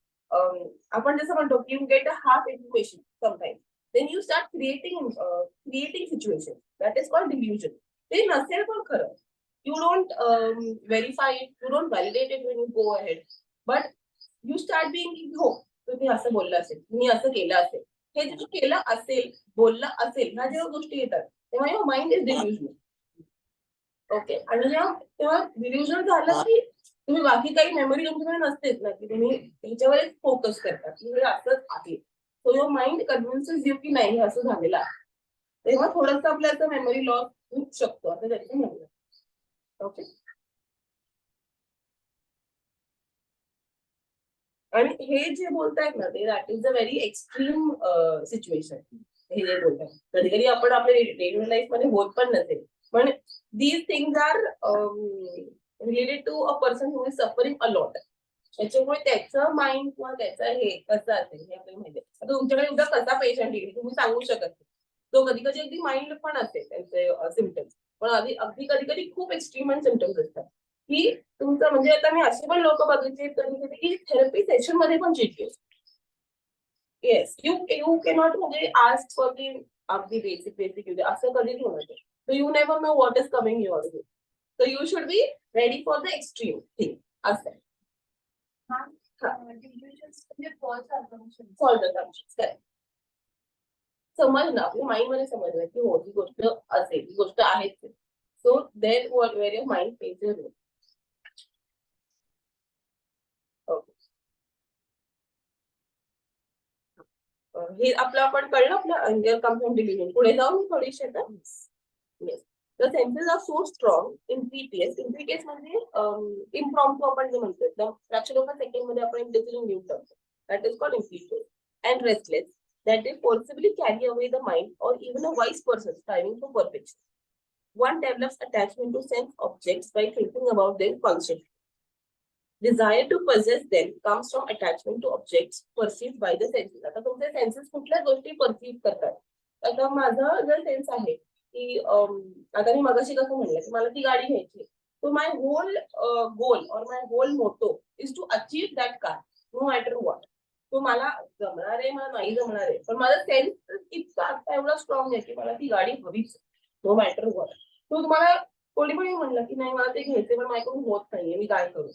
आपण जसं म्हणतो की you get a half information sometimes, then you start creating situation. That is called delusion. ते नसेल पण खरं. You don't verify it, you don't validate it when you go ahead, but you start being हो तुम्ही असं बोललं असेल, मी असं केलं असेल. हे जे केलं असेल, बोललं असेल, ह्या जेव्हा गोष्टी येतात तेव्हा your mind is delusional. Okay, आणि तेव्हा डिल्युजन झालं की तुम्ही बाकी काही मेमरी तुमच्याकडे नसतेच ना, की तुम्ही ह्याच्यावरच फोकस करता की हे असंच आहे. सो युअर माइंड कन्व्हिन्सेस यू की नाही हे असं झालेलं आहे. तेव्हा थोडंसं आपल्याचं मेमरी लॉस होऊ शकतो असं त्याचं म्हणणं. ओके, आणि हे जे बोलतायत ना ते that is a very extreme situation. हे जे बोलतायत कधी कधी आपण आपल्या डेली लाईफ मध्ये होत पण नसेल, पण these things are related to a person who is suffering a lot. त्याच्यामुळे त्याचं माइंड किंवा त्याचं हे कसं असेल हे आपल्याला माहिती आहे. आता तुमच्याकडे उद्या कसा पेशंट येईल तुम्ही सांगू शकत नाही. तो कधी कधी अगदी माइंड पण असेल त्यांचे सिम्पटम्स, पण अगदी कधी कधी खूप एक्स्ट्रीम सिम्पटम्स असतात की तुमचं म्हणजे आता मी असे पण लोक बघितले कधी कधी की थेरपी सेशन मध्ये पण चिडले. येस, यू कॅनॉट म्हणजे आस्क फॉर दी अगदी बेसिक असं कधीच होणार नाही. So you never know what is coming your way. So you should be ready for the extreme thing. असं आहे. False assumptions. Correct. समजणं आपल्या माइंड मध्ये समजलं की हो ही गोष्ट असेल, ही गोष्ट आहेच. So then where your mind plays a role. हे आपलं आपण कळलं आपलं अंडर कंप्लेंट डिव्हिजन. पुढे जाऊन थोडीशी आता. Yes. The senses are so strong in PTS. In PTS म्हणजे impromptu आपण जे म्हणतो एकदम fraction of a second मध्ये आपण एक decision घेऊ शकतो. That is called impetus. And restless, that they forcibly carry away the mind or even a wise person striving for perfection. One develops attachment to sense objects by thinking about them constantly. Desire to possess them comes from attachment to objects perceived by the senses. आता तुमचे census कुठल्या गोष्टी perceive करतात. आता माझा जर sense आहे की आता मी मगाशी कसं म्हणलं की मला ती गाडी घ्यायची. So my whole goal or my whole motto is to achieve that car no matter what. तो मला जमणार आहे मला नाही जमणार आहे, पण माझा सेन्स इतका आता एवढा स्ट्रॉंग आहे की मला ती गाडी हवीच नो मॅटर व्हॉट. तो तुम्हाला कोणी पण म्हणलं की नाही मला ते घ्यायचे पण माझ्याकडून होत नाहीये मी काय करू.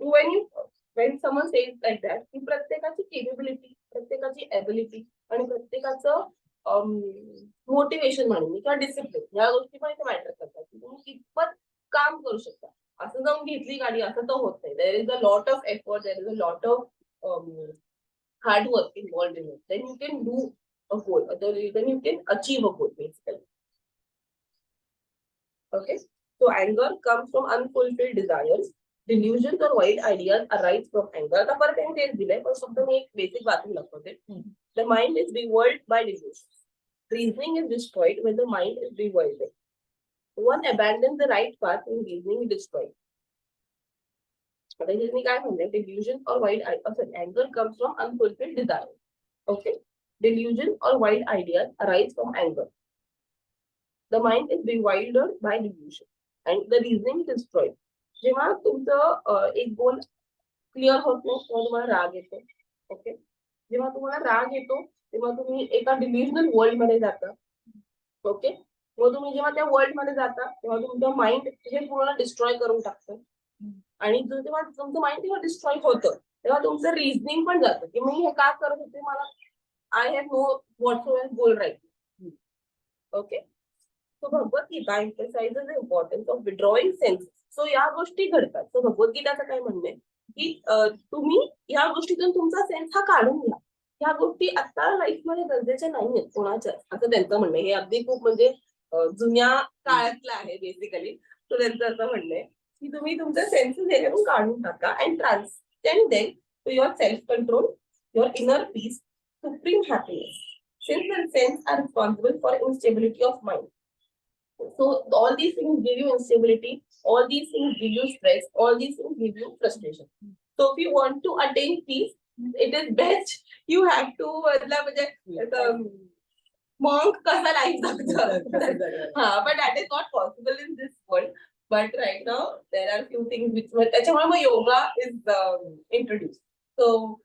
when someone says like that, की प्रत्येकाची केपेबिलिटी, प्रत्येकाची एबिलिटी आणि प्रत्येकाचं मोटिवेशन म्हणून किंवा डिसिप्लिन या गोष्टी पण इथे मॅटर करतात की तुम्ही कितपत काम करू शकता. असं जाऊन घेतली गाडी असं तर होत नाही. There is a lot of effort, there is a lot of hard work involved in it. Then you can do a goal, then you can achieve a goal basically. Okay, so anger comes from unfulfilled desires. Delusions or wild ideas arise from anger. आता परत त्यांनी तेच दिलंय पण फक्त मी एक basic वाचून दाखवते. The mind is bewildered by delusions. Reasoning is destroyed when the mind is bewildered. One abandons the right path when reasoning is destroyed. आता हे मी काय म्हणते, delusion or wild anger comes from unfulfilled desires. Okay, delusion or wild ideas arise from anger. The mind is bewildered by delusion and the reasoning is destroyed. जेव्हा तुमचं एक गोल clear होत नाही तेव्हा तुम्हाला राग येतो. ओके, जेव्हा तुम्हाला राग येतो तेव्हा तुम्ही एका डिल्युजनल वर्ल्ड मध्ये जाता. ओके, मग तुम्ही जेव्हा त्या वर्ल्ड मध्ये जाता तेव्हा तुमचं माइंड हे पूर्ण डिस्ट्रॉय करून टाकतं. आणि जेव्हा तुमचं माइंड तेव्हा डिस्ट्रॉय होतं तेव्हा तुमचं रिझनिंग पण जातं की मी हे का करत होते, मला I have no whatsoever goal right. Okay, So Bhagavad Gita emphasizes the importance of withdrawing senses. So या गोष्टी घडतात. So भगवत गीताचं काय म्हणणं आहे की तुम्ही या गोष्टीतून तुमचा सेन्स हा काढून घ्या. ह्या गोष्टी आता लाईफ मध्ये गरजेच्या नाहीयेत कोणाच्या, असं त्यांचं म्हणणं आहे. हे अगदी खूप म्हणजे जुन्या काळातलं आहे बेसिकली. तो त्यांचं असं म्हणणं आहे की तुम्ही तुमचे सेन्सेस याच्यातून काढून टाका and transcend them to your self control, your inner peace, supreme happiness. Sense and sense are responsible for instability of mind. So all these things give you instability, all these things give you stress, all these things give you frustration. So if you want to attain peace, it is best you have to monk kasa life jagta. But that is not possible in this world. But right now there are few things which त्याच्यामुळे yoga is introduced. So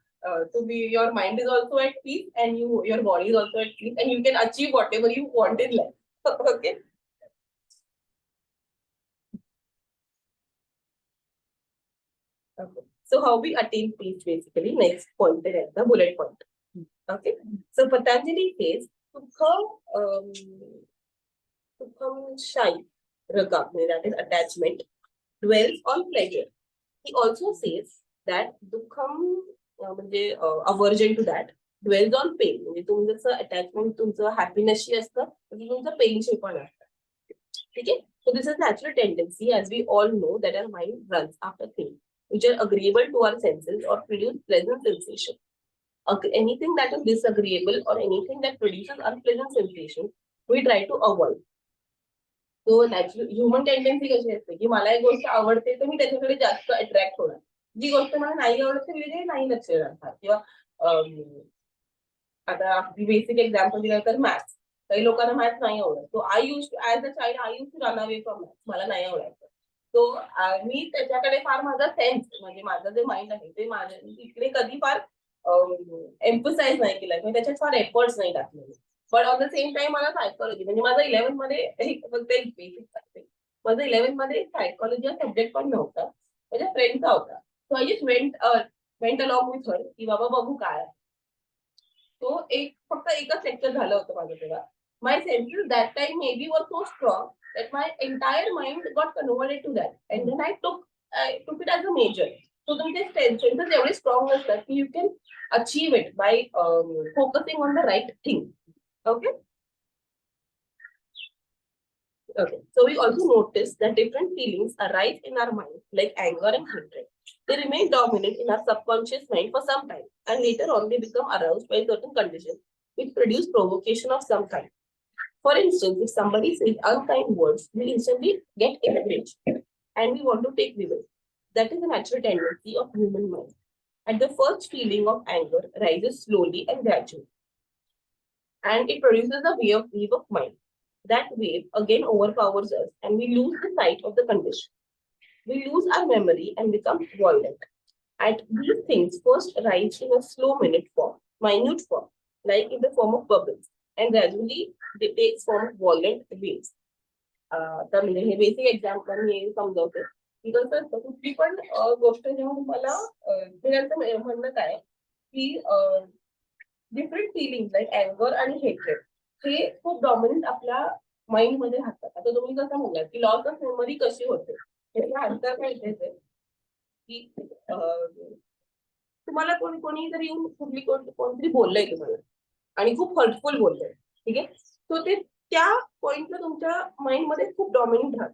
to be your mind is also at peace and your body is also at peace and you can achieve whatever you want in life. Okay. Okay. So how we attain peace basically, next point at the bullet point. Okay. So Patanjali says Sukham Shai Raga, that is attachment, dwells on pleasure. He also says that Dukham aversion to that dwells on pain. म्हणजे तुमचं attachment तुमचं हॅपीनेसशी असतं तसं तुमचं पेनशी पण असतं. ठीक आहे. So this is natural tendency, as we all know, that our mind runs after things which are agreeable to our senses or produce pleasant sensation. Anything that is disagreeable or anything that produces unpleasant sensation, we try to avoid. तो natural human tendency कशी असते की मला एक गोष्ट आवडते तर मी त्याच्याकडे जास्त अट्रॅक्ट होणार. जी गोष्ट मला नाही आवडत ते नाही लक्ष देणार किंवा आता अगदी बेसिक एक्झाम्पल दिलं तर मॅथ्स. काही लोकांना मॅथ्स नाही आवडत. So I used to as a child I used to run away from maths. मला नाही आवडायचं. तो मी त्याच्याकडे फार माझा सेन्स म्हणजे माझं जे माइंड आहे ते माझ्या इकडे कधी फार एम्फसाइज नाही केलं किंवा त्याच्यात फार एफर्ट्स नाही टाकलेले. पण ऑन द सेम टाइम मला सायकोलॉजी म्हणजे माझं 11th मध्ये फक्त एक बेसिक सांगते. माझं 11th मध्ये सायकोलॉजी हा सब्जेक्ट पण नव्हता. माझ्या फ्रेंडचा होता. So I just went along with her की बाबा बघू काय. तो फक्त एकच लेक्चर झालं होतं माझं तेव्हा. My senses that time may be were so strong that my entire mind got converted to that and then I took it as a major. So तुमचे senses एवढे strong असतात की you can achieve it by focusing on the right thing. Okay. Okay. So we also notice that different feelings arise in our mind, like anger and hatred. They remain dominant in our subconscious mind for some time, and later on they become aroused by certain conditions which produce provocation of some kind. For instance, if somebody says unkind words, we instantly get enraged and we want to take revenge. That is a natural tendency of human mind. And the first feeling of anger rises slowly and gradually. And it produces a wave of mind. That wave again overpowers us and we lose the sight of the condition. We lose our memory and become violent. And these things first rise in a slow minute form, like in the form of bubbles, and gradually they take form of violent waves. तर म्हणजे हे basic example मी समजवते की कसं असतं कुठली पण गोष्ट जेव्हा तुम्हाला त्यांचं म्हणणं काय की डिफरंट फिलिंग लाईक अँगर आणि हेट्रेड हे खूप डॉमिनंट आपल्या माइंड मध्ये राहतात. आता तुम्ही कसं म्हणलात की लॉस ऑफ मेमरी कशी होते याचा आन्सर काय द्यायचंय की तुम्हाला कोणीतरी येऊन कोणतरी बोललंय तुम्हाला आणि खूप हर्टफुल बोललंय. ठीक आहे. सो ते त्या पॉइंटला तुमच्या माइंड मध्ये खूप डॉमिनेट राहत.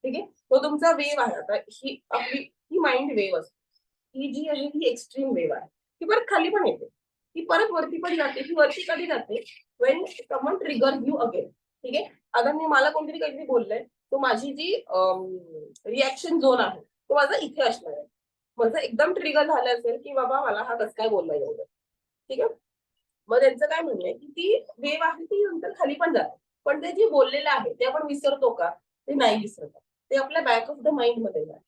ठीक आहे. तो तुमचा वेव आहे. आता ही माइंड वेव असते. ही जी आहे ही एक्स्ट्रीम वेव आहे. ती परत खाली पण येते. ती परत वरती पण जाते. ती वरती कधी जाते Wien someone trigger you again. ठीक आहे. आता मला कोणतरी काहीतरी बोललंय तो माझी जी रिॲक्शन झोन आहे तो माझा इथे असणार आहे. माझं एकदम ट्रिगर झालं असेल की बाबा मला हा कसं काय बोलला एवढं. ठीक आहे. मग त्यांचं काय म्हणणं आहे की ती वेव आहे ती नंतर खाली पण जाते. पण ते जे बोललेलं आहे ते आपण विसरतो का ते नाही विसरत. ते आपल्या बॅक ऑफ द माइंड मध्ये जाते.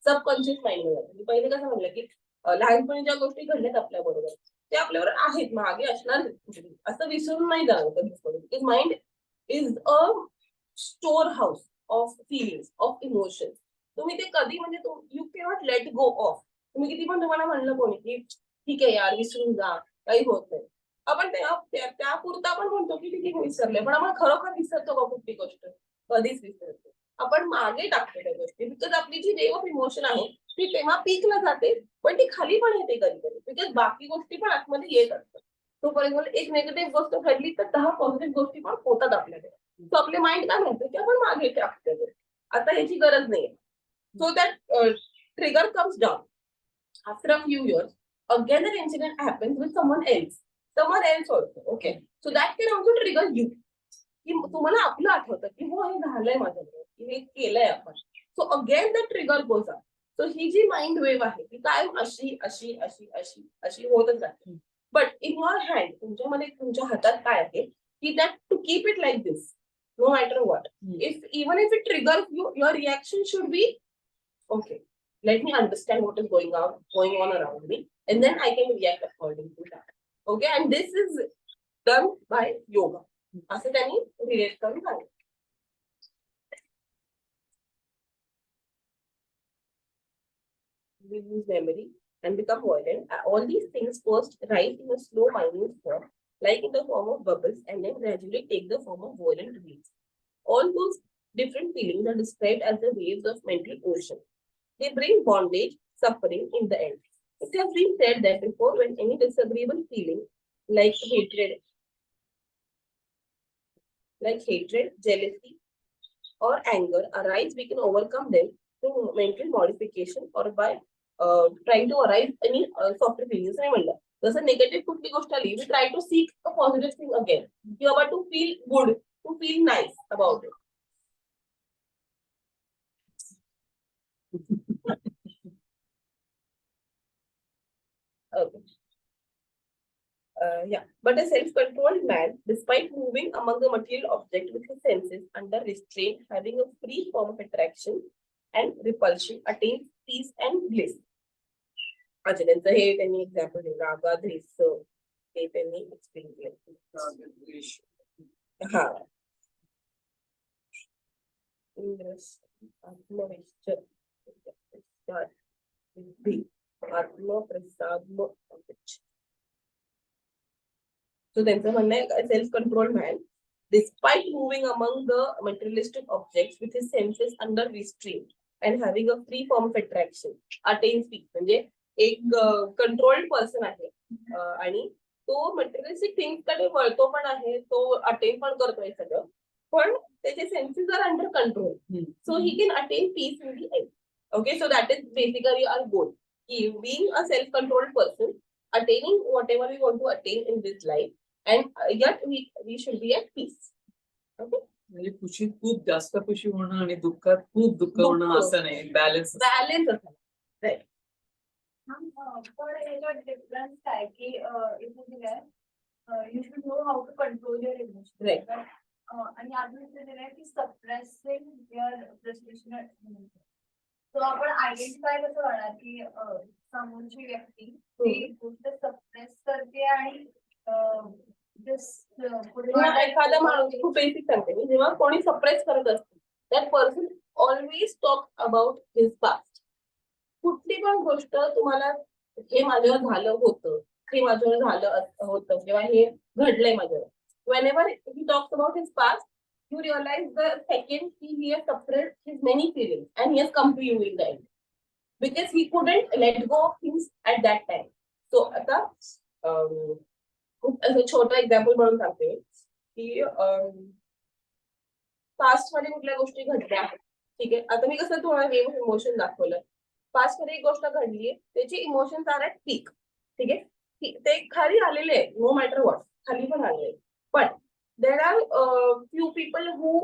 सबकॉन्शियस माइंड मध्ये जाते. पहिले कसं म्हणलं की लहानपणी ज्या गोष्टी घडल्यात आपल्या बरोबर ते आपल्यावर आहेत मागे असणार असं विसरून नाही जाणार कधीच. Because mind is a storehouse of feelings of emotions. तुम्ही ते कधी म्हणजे you cannot let go of. तुम्ही किती पण तुम्हाला म्हणलं कोणी की ठीक आहे यार विसरून जा काही होत नाही. आपण त्यापुरता आपण म्हणतो की ठीक आहे विसरले पण आपण खरोखर विसरतो का कुठली गोष्ट कधीच विसरतो. आपण मागे टाकतो त्या गोष्टी बिकॉज आपली जी वेव ऑफ इमोशन आहे ती तेव्हा पीकला जाते पण ती खाली पण येते कधी कधी बिकॉज बाकी गोष्टी पण आतमध्ये येत असतात. तो फॉर एक्झाम्पल एक नेगेटिव्ह गोष्ट घडली तर 10 पॉझिटिव्ह गोष्टी पण होतात आपल्याकडे. सो आपले माइंड काय म्हणतो की आपण मागे टाकतो आता ह्याची गरज नाहीये. So that trigger comes down after a few years. Again an incident happens with someone else also. Okay, so that can also trigger you. की तुम्हाला आपलं आठवतं की हो हे झालंय माझ्याकडे हे केलंय आपण. So again the trigger goes up. So ही जी माइंड वेव आहे ती कायम अशी अशी अशी अशी अशी होतच जाते. बट इन युअर हँड तुमच्यामध्ये तुमच्या हातात काय आहे की that to keep it like this no matter what. Even if it trigger you your reaction should be okay, let me understand what is going on around me and then I can react according to that. Okay, and this is done by yoga. असं त्यांनी relate करून सांगितलं. We lose memory and become violent. All these things first rise in a slow minute form, like in the form of bubbles, and then gradually take the form of violent waves. All those different feelings are described as the waves of mental ocean. They bring bondage, suffering in the end. It has been said that before when any disagreeable feeling like hatred, jealousy, or anger arise, we can overcome them through mental modification or by trying to arise any softer feelings. नाही म्हणलं जसं negative कुठली गोष्ट आली we try to seek a positive thing again किंवा to feel good, to feel nice about it. Okay. Yeah, but a self-controlled man, despite moving among the material object with his senses under restraint, having a free form of attraction and repulsion, attains peace and bliss. अच्छा त्यांचं हे त्यांनी example दिलं रागाद्वेष हे त्यांनी explain केलं. हा आत्मप्रसाद. So त्यांचं म्हणणं आहे self control man despite moving among the materialistic objects with his senses under restraint and having a free form of attraction attains peace. म्हणजे एक कंट्रोल्ड पर्सन आहे आणि तो मटेरियलिस्टिक थिंग्स कडे वळतो पण आहे, तो अटेन पण करतोय सगळं, पण त्याचे senses are under control, so he can attain peace in the end. Okay, so that is basically our goal, की being a self controlled person, attaining whatever we want to attain in this life, and yet we should be at peace. Okay, म्हणजे खुशीत खूप जास्त खुशी होणं आणि दुःखात खूप दुःख होणं असं नाही, बॅलन्स असायला. राईट. पण याच्यात डिफरन्स काय की इथे दिलंय you should know how to control your emotion. Right. आणि अजून इथे दिलंय की सप्रेसिंग युअर फ्रस्ट्रेशन. तो आपण आयडेंटिफाय कसं करणार की समोरची व्यक्ती ती गोष्ट सप्रेस करते आणि एखादा माणूस, खूप बेसिक सांगते मी, जेव्हा कोणी सप्रेस करत असते that person always talk about his past. कुठली पण गोष्ट तुम्हाला हे माझ्यावर झालं होतं, हे माझ्यावर झालं होतं किंवा हे घडलंय माझ्यावर, whenever he talks about his past, you realize the second he has suppressed his many feelings and he has come to you in the end because he couldn't let go of things at that time. So आता खूप असं छोटं example म्हणून सांगते की past मध्ये कुठल्या गोष्टी घडल्या, ठीक आहे. आता मी कसं तुम्हाला वेव इमोशन दाखवलं, पास्ट मध्ये एक गोष्ट घडलीये, त्याचे इमोशन्स आर ॲट पीक, ठीक आहे. ते खाली आलेले आहे, नो मॅटर व्हॉट, खाली पण आलेले, पण देर are few people who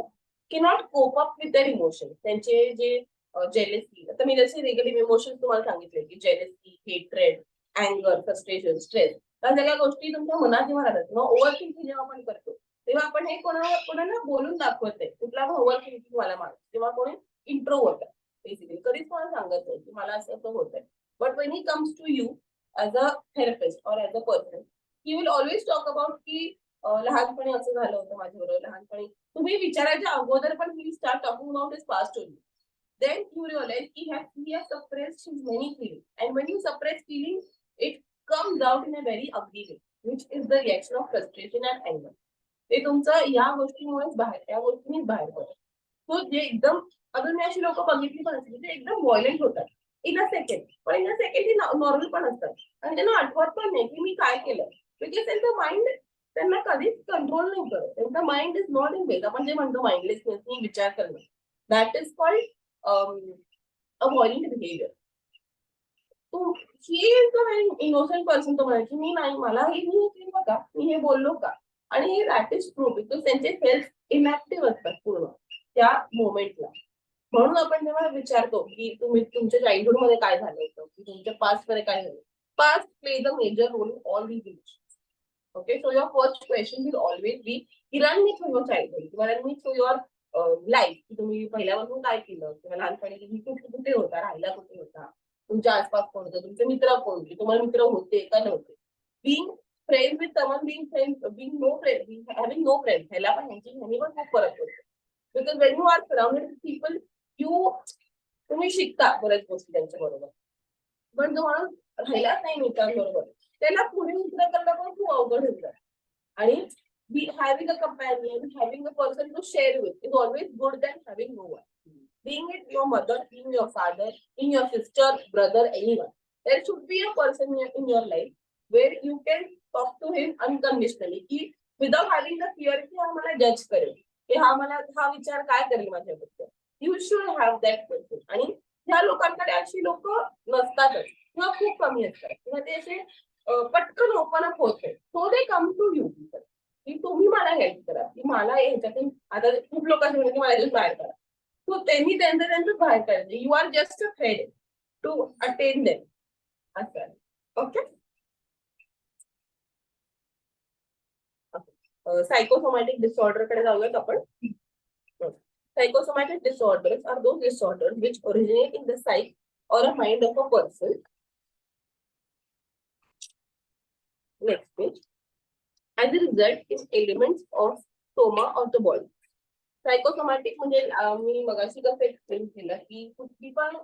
cannot cope up with their emotion. त्यांचे जे जेलेसी, आता मी जसे रेग्युलर इमोशन तुम्हाला सांगितले की जेलेसी, हेट्रेड, अँगर, फ्रस्ट्रेशन, स्ट्रेस, त्या सगळ्या गोष्टी तुमच्या मनात जेव्हा राहतात किंवा ओव्हर थिंकिंग जेव्हा आपण करतो तेव्हा आपण हे कोणाला बोलून दाखवत नाही. कुठला ओव्हर थिंकिंग वाला माणूस किंवा कोणी इंट्रोवर्ट आहे बेसिकली, कधीच कोणाला सांगत नाही की मला असं असं होत आहे. But when he comes to you as a therapist or as a person, he will always talk about की लहानपणी असं झालं होतं माझ्याबरोबर, लहानपणी. तुम्ही विचारायच्या अगोदर पण he start talking about his past only. Then you realize he has suppressed his many feelings, and when you suppress feelings, it comes out in a very ugly way, which is the reaction of frustration and anger. ते तुमचं या गोष्टीमुळेच बाहेर, या गोष्टीनेच बाहेर पडतं. तो जे एकदम, अजून मी अशी लोक बघितली पण असतील ते एकदम व्हायलेंट होतात इन अ सेकंड, पण इन अ सेकंड ते नॉर्मल पण असतात आणि त्यांना आठवत पण नाही की मी काय केलं, बिकॉज त्यांचं माइंड त्यांना कधीच कंट्रोल नाही करत. त्यांचा mind is not in base. आपण जे म्हणतो माइंडलेसनेस, विचार करणं, that is called a violent behavior. तो he is a very innocent person. तो म्हणायची मी नाही, मला हे मी केलं का, मी हे बोललो का, आणि हे दॅट इज ट्रू बिकॉज त्यांचे सेल्फ इनॅक्टिव्ह असतात पूर्ण त्या मोमेंटला. म्हणून आपण जेव्हा विचारतो की तुम्ही तुमच्या चाइल्डहुड मध्ये काय झालं होतं, की तुमच्या पास्ट मध्ये काय झालं, past plays a major role in all these emotions. Okay, so your first question will always be की run me through your childhood किंवा run me through your life, की तुम्ही पहिल्यापासून काय केलं किंवा लहानपणी तुम्ही कुठे होता, राहिला कुठे होता, तुमच्या आसपास कोण होतं, तुमचे मित्र कोणते, तुम्हाला मित्र होते का नव्हते. Being friend with someone, being no friend, having no friend, ह्याला पण ह्यांनी पण खूप फरक पडतो. Because when you are surrounded with people, तुम्ही शिकता बऱ्याच गोष्टी त्यांच्या बरोबर, पण जो माणूस राहिलाच नाही मित्रांबरोबर त्याला पुढे मित्र करणं पण खूप अवघड होतं. आणि having a companion, having a person to share with is always good than having no one. Being it your mother, being your father, being your sister, brother, anyone, there should be a person in your life where you can talk to him unconditionally, की without having the fear की हा मला जज करेल, की हा विचार काय करेल माझ्याबद्दल. You should have that person. आणि ह्या लोकांकडे अशी लोक नसतातच किंवा खूप कमी असतात किंवा ते असे पटकन ओपन अप होत नाही. So they come to you की तुम्ही मला हेल्प करा, की मला ह्याच्यातून, आता खूप लोक असे म्हणतात की मला ह्याच्यात बाहेर करा, सो त्यांनी त्यांचं बाहेर काढायचं. You are just a head to attend them असं. ओके. सायकोसोमॅटिक डिसऑर्डर कडे जाऊयात आपण. Psychosomatic disorders are those disorders which originate in the psyche or a mind of a person. Next page. As a result, is elements of soma of the body. Psychosomatic म्हणजे मी मगाशी कसं explain केलं की कुठली पण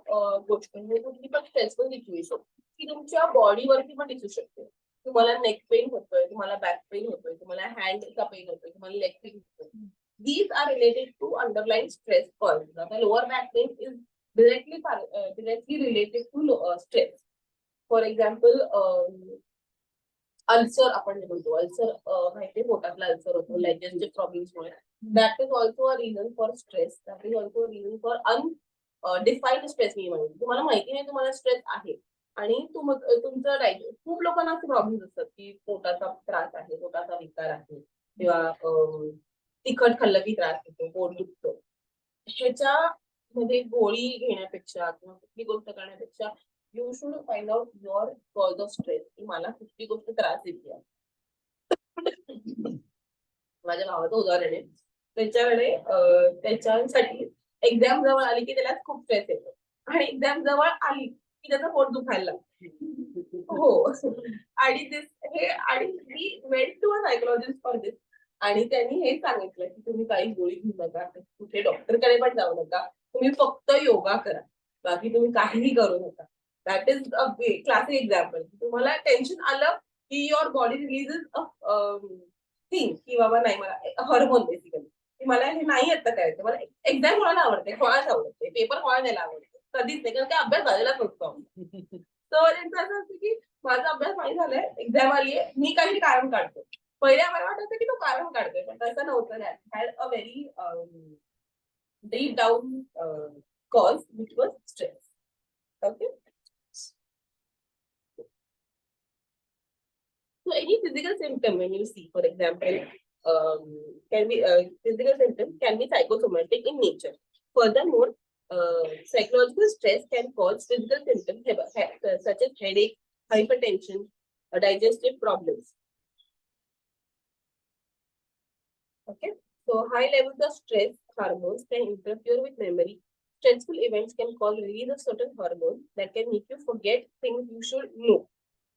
गोष्ट म्हणजे कुठली पण स्ट्रेसफुल सिच्युएशन की तुमच्या बॉडीवरती पण दिसू शकते. तुम्हाला नेक पेन होतोय, तुम्हाला बॅक पेन होतोय, तुम्हाला हँडचा पेन होतोय, तुम्हाला लेग पेन होतोय. These are related to underlying stress causes. The lower back pain is directly related to stress. For example, ulcer आपण जे म्हणतो, अल्सर माहितीये पोटातला अल्सर होतो डायजेस्टिव्ह प्रॉब्लेम्समुळे. That is also a reason for stress. That is also a reason for undefined stress. मी म्हणते तुम्हाला माहिती नाही तुम्हाला स्ट्रेस आहे आणि तुमचं डायजेस्ट. खूप लोकांना असे प्रॉब्लेम्स असतात की पोटाचा त्रास आहे, पोटाचा विकार आहे किंवा तिखट खाल्लं की त्रास होतो, पोट दुखतो. ह्याच्या मध्ये गोळी घेण्यापेक्षा किंवा कुठली गोष्ट करण्यापेक्षा you should find out your cause of stress की मला कुठली गोष्ट त्रास देते. माझ्या भावाचं उदाहरण आहे. त्याच्याकडे त्याच्यासाठी एक्झाम जवळ आली की त्याला खूप स्ट्रेस येतो आणि एक्झाम जवळ आली की त्याचं पोट दुखायला लागतं. हो. आणि मी went to a psychologist for this. आणि त्यांनी हे सांगितलं की तुम्ही काही गोळी घेऊ नका, कुठे डॉक्टरकडे पण जाऊ नका, तुम्ही फक्त योगा करा, बाकी तुम्ही काहीही करू नका. That is a classic example. तुम्हाला टेन्शन आलं की your body releases a thing की बाबा नाही मला हॉर्मोन बेसिकली की मला हे नाही आता करायचं. मला एक्झाम कोणाला आवडते, कोणाला आवडते, पेपर कोणाला द्यायला आवडते, कधीच नाही, कारण ते अभ्यास झालेलाच नसतो. तर त्यांचं असं असतं की माझा अभ्यास नाही झालाय, एक्झाम आली आहे, मी काही कारण काढतो. पहिल्या मला वाटायचं की तो कारण काढतोय, पण तसं नव्हतं. That had a very deep down cause which was stress. Okay. So any physical symptom when you see, for example, physical symptoms can be psychosomatic in nature. Furthermore, psychological stress can cause physical symptoms such as headache, hypertension, digestive problems. Okay, so high levels of stress hormones can interfere with memory. Stressful events can cause release of certain hormones that can make you forget things you should know.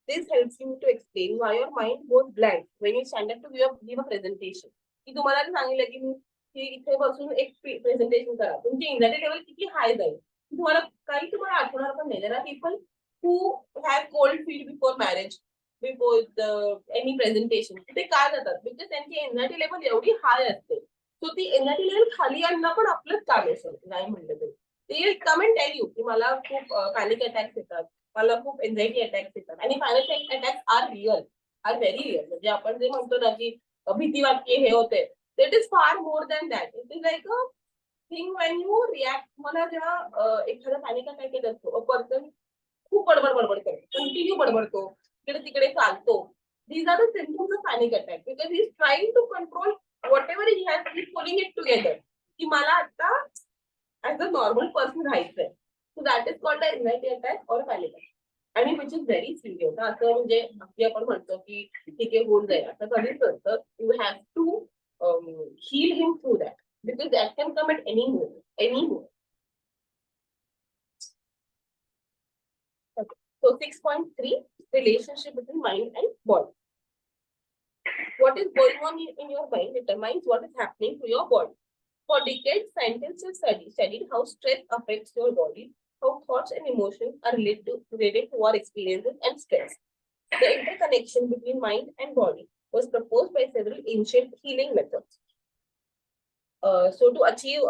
This helps you to explain why your mind goes blank when you stand up to give a presentation. की तुम्हाला सांगितलं की मी इथे बसून एक presentation करा, तुमची anxiety level किती हाय जाईल, तुम्हाला आठवणार पण नाही. There are people who have cold feet before marriage, before any presentation. ते काय जातात बिकॉज त्यांची एन्झायटी लेवल एवढी हाय असते. सो ती एन्झायटी लेवल खाली आणणं पण आपलंच काम असेल नाही म्हणलं तरी. ते कमेंट टेल यू की मला खूप पॅनिक अटॅक्स येतात, मला खूप एन्झायटी अटॅक्स येतात. आणि panic attacks are real, are very real. म्हणजे आपण जे म्हणतो ना की भीती वाटते हे होते, it is far more than that. It is like a thing when you react. मला जेव्हा एखादा पॅनिक अटॅक येत असतो, अ पर्सन खूप बडबड करतो, कंटिन्यू बडबडतो, इकडे तिकडे चालतो. These are the symptoms of panic attack because he is trying to control whatever he has, he is pulling it together. की मला आता as a normal person राहायचंय. So that is called an anxiety attack or panic attack. आणि which is very serious. असं म्हणजे आपण म्हणतो की ठीक आहे होऊन जाईल असं कधीच नसतं. You have to heal him through that because that can come at any moment. Okay. So 6.3, relationship between mind and body. What is going on in your mind determines what is happening to your body. For decades, scientists have studied how stress affects your body, how thoughts and emotions are related to our experiences and stress. The interconnection between mind and body was proposed by several ancient healing methods. So to achieve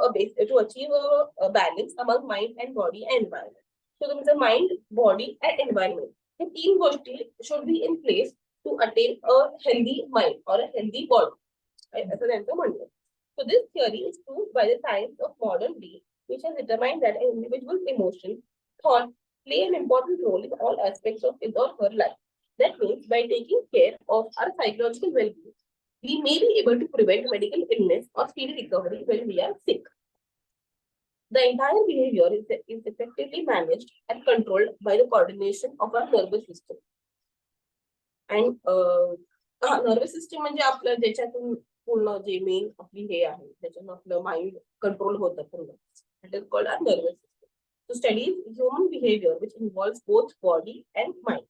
a balance among mind and body and environment. So the mind, body, and environment. The तीन गोष्टी should be in place to attain a healthy mind or a healthy body. असं त्यांचं म्हणणं. So this theory is proved by the science of modern day, which has determined that an individual's emotion, thought play an important role in all aspects of his or her life. That means by taking care of our psychological well-being, we may be able to prevent medical illness or speedy recovery when we are sick. The entire behavior is effectively managed and controlled by the coordination of our nervous system. And nervous system म्हणजे आपलं ज्याच्यातून पूर्ण जे main आपली हे आहे त्याच्यातून आपलं माइंड कंट्रोल होतं पूर्ण. It is called our nervous system. To study human behavior, which involves both body and mind.